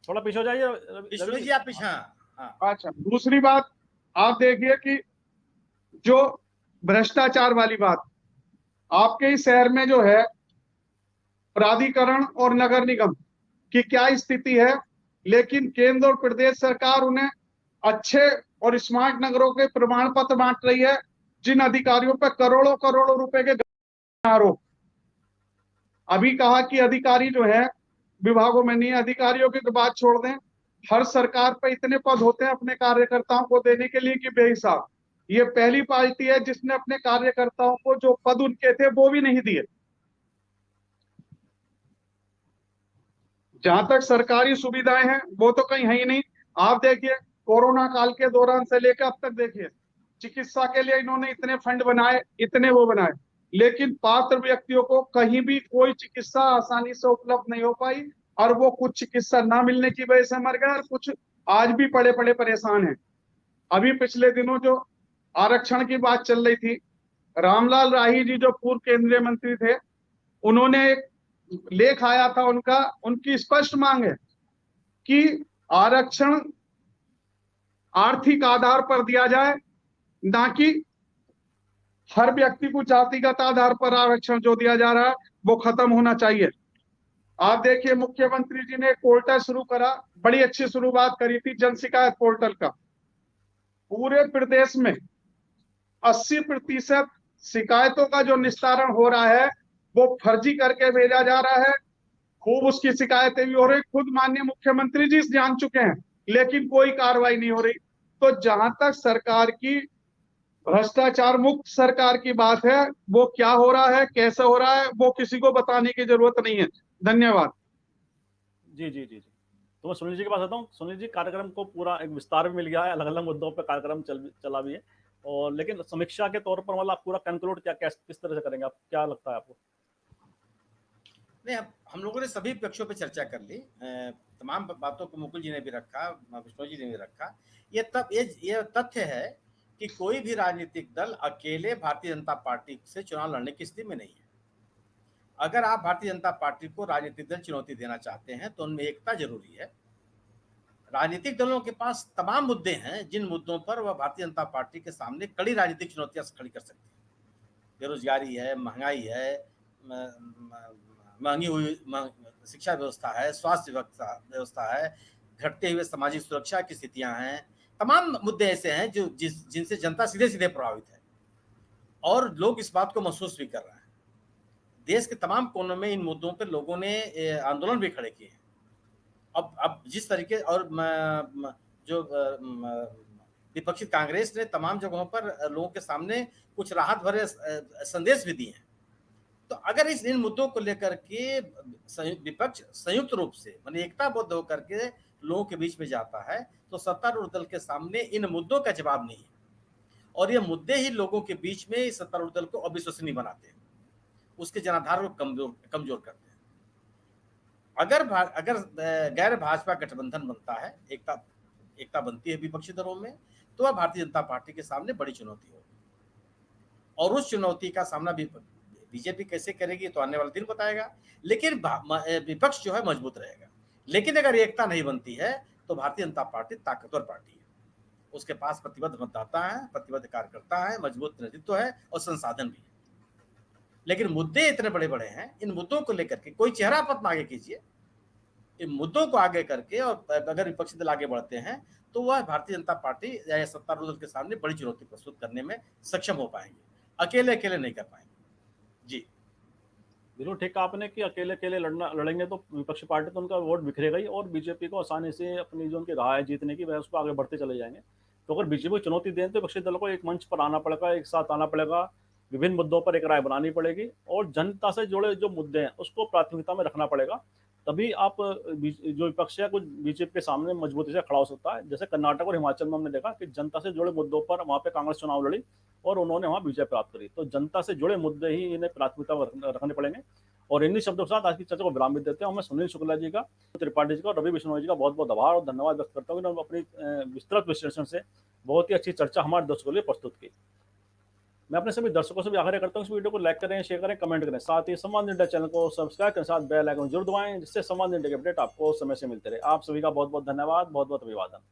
थोड़ा पीछे हो जाइए जी, आप पीछे। अच्छा, दूसरी बात आप देखिए कि जो भ्रष्टाचार वाली बात, आपके ही शहर में जो है प्राधिकरण और नगर निगम की क्या स्थिति है, लेकिन केंद्र और प्रदेश सरकार उन्हें अच्छे और स्मार्ट नगरों के प्रमाण पत्र बांट रही है, जिन अधिकारियों पर करोड़ों करोड़ों रुपए के आरोप। अभी कहा कि अधिकारी जो है विभागों में नहीं, अधिकारियों की तो बात छोड़ दें, हर सरकार पर इतने पद होते हैं अपने कार्यकर्ताओं को देने के लिए कि बेहिसाब। ये पहली पार्टी है जिसने अपने कार्यकर्ताओं को जो पद उनके थे वो भी नहीं दिए। जहां तक सरकारी सुविधाएं हैं वो तो कहीं है ही नहीं। आप देखिए कोरोना काल के दौरान से लेकर अब तक देखिए, चिकित्सा के लिए इन्होंने इतने फंड बनाए, इतने वो बनाए, लेकिन पात्र व्यक्तियों को कहीं भी कोई चिकित्सा आसानी से उपलब्ध नहीं हो पाई। और वो कुछ चिकित्सा ना मिलने की वजह से मर गए और कुछ आज भी पड़े पड़े परेशान हैं। अभी पिछले दिनों जो आरक्षण की बात चल रही थी, रामलाल राही जी जो पूर्व केंद्रीय मंत्री थे, उन्होंने एक लेख आया था उनका, उनकी स्पष्ट मांग है कि आरक्षण आर्थिक आधार पर दिया जाए, ना कि हर व्यक्ति को जातिगत आधार पर आरक्षण जो दिया जा रहा है वो खत्म होना चाहिए। आप देखिए मुख्यमंत्री जी ने पोर्टल शुरू करा, बड़ी अच्छी शुरुआत करी थी जन शिकायत पोर्टल का। पूरे प्रदेश में 80% शिकायतों का जो निस्तारण हो रहा है वो फर्जी करके भेजा जा रहा है। खूब उसकी शिकायतें भी हो रही, खुद माननीय मुख्यमंत्री जी जान चुके हैं, लेकिन कोई कार्रवाई नहीं हो रही। तो जहां तक सरकार की भ्रष्टाचार मुक्त सरकार की बात है, वो क्या हो रहा है, कैसे हो रहा है, वो किसी को बताने की जरूरत नहीं है। धन्यवाद। जी तो मैं सुनील जी के पास आता हूँ। सुनील जी, कार्यक्रम को पूरा एक विस्तार भी मिल गया है, अलग अलग मुद्दों पर कार्यक्रम चला भी है, और लेकिन समीक्षा के तौर पर मतलब आप पूरा कंक्लूड किस तरह से करेंगे, आप क्या लगता है आपको? नहीं, हम लोगों ने सभी पक्षों पे चर्चा कर ली, तमाम बातों को मुकुल जी ने भी रखा, विष्णु जी ने भी रखा। ये तथ्य है कि कोई भी राजनीतिक दल अकेले भारतीय जनता पार्टी से चुनाव लड़ने की स्थिति में नहीं है। अगर आप भारतीय जनता पार्टी को राजनीतिक दल चुनौती देना चाहते हैं तो उनमें एकता जरूरी है। राजनीतिक दलों के पास तमाम मुद्दे हैं जिन मुद्दों पर वह भारतीय जनता पार्टी के सामने कड़ी राजनीतिक चुनौतियां खड़ी कर सकती है। बेरोजगारी है, महंगाई है, महंगी हुई शिक्षा व्यवस्था है, स्वास्थ्य व्यवस्था है, घटते हुए सामाजिक सुरक्षा की स्थितियां हैं। तमाम मुद्दे ऐसे हैं जो जिनसे जनता सीधे सीधे प्रभावित है, और लोग इस बात को महसूस भी कर रहे हैं। देश के तमाम कोनों में इन मुद्दों पर लोगों ने आंदोलन भी खड़े किए हैं। अब जिस तरीके, और जो विपक्षी कांग्रेस ने तमाम जगहों पर लोगों के सामने कुछ राहत भरे संदेश भी दिए हैं। तो अगर इन मुद्दों को लेकर के विपक्ष संयुक्त रूप से माने एकताबद्ध होकर के लोगों के बीच में जाता है तो सत्तारूढ़ दल के सामने इन मुद्दों का जवाब नहीं है, और ये मुद्दे ही लोगों के बीच में सत्तारूढ़ दल को अविश्वसनीय बनाते हैं, उसके जनाधार को कमजोर करते हैं। अगर गैर भाजपा गठबंधन बनता है, एकता बनती है विपक्षी दलों में, तो वह भारतीय जनता पार्टी के सामने बड़ी चुनौती होगी। और उस चुनौती का सामना भी बीजेपी कैसे करेगी तो आने वाला दिन बताएगा। लेकिन विपक्ष जो है मजबूत रहेगा। लेकिन अगर एकता नहीं बनती है तो भारतीय जनता पार्टी ताकतवर पार्टी है, उसके पास प्रतिबद्ध मतदाता है, प्रतिबद्ध कार्यकर्ता है, मजबूत नेतृत्व है और संसाधन भी है। लेकिन मुद्दे इतने बड़े बड़े हैं, इन मुद्दों को लेकर के कोई चेहरा पद आगे कीजिए, इन मुद्दों को आगे करके, और अगर विपक्षी दल आगे बढ़ते हैं तो वह भारतीय जनता पार्टी या सत्तारूढ़ दल के सामने बड़ी चुनौती प्रस्तुत करने में सक्षम हो पाएंगे, अकेले नहीं कर पाएंगे। जी बिल्कुल ठीक कहा आपने कि अकेले लड़ेंगे तो विपक्षी पार्टी तो उनका वोट बिखरेगा ही, और बीजेपी को आसानी से अपनी जो उनकी राह है जीतने की, वह उसको आगे बढ़ते चले जाएंगे। तो अगर बीजेपी को चुनौती दें तो विपक्षी दलों को एक मंच पर आना पड़ेगा, एक साथ आना पड़ेगा, विभिन्न मुद्दों पर एक राय बनानी पड़ेगी और जनता से जुड़े जो मुद्दे हैं उसको प्राथमिकता में रखना पड़ेगा। तभी आप जो विपक्ष है कुछ बीजेपी के सामने मजबूती से खड़ा हो सकता है। जैसे कर्नाटक और हिमाचल में हमने देखा कि जनता से जुड़े मुद्दों पर वहाँ पे कांग्रेस चुनाव लड़ी और उन्होंने वहाँ विजय प्राप्त करी। तो जनता से जुड़े मुद्दे ही इन्हें प्राथमिकता रखने पड़ेंगे। और इन्हीं शब्दों के साथ आज की चर्चा को विराम भी देते हैं। मैं सुनील शुक्ला जी का, त्रिपाठी जी का, रवि बिश्नोई जी का बहुत बहुत आभार और धन्यवाद व्यक्त करता हूँ। उन्होंने अपनी विस्तृत विश्लेषण से बहुत ही अच्छी चर्चा हमारे दर्शकों के लिए प्रस्तुत की। मैं अपने सभी दर्शकों से भी आग्रह करता हूँ इस वीडियो को लाइक करें, शेयर करें, कमेंट करें। साथ ही संवाद इंडिया चैनल को सब्सक्राइब करें, साथ बेल आइकन जरूर दबाएं, जिससे संवाद इंडिया के अपडेट आपको समय से मिलते रहे। आप सभी का बहुत बहुत धन्यवाद, बहुत बहुत अभिवादन।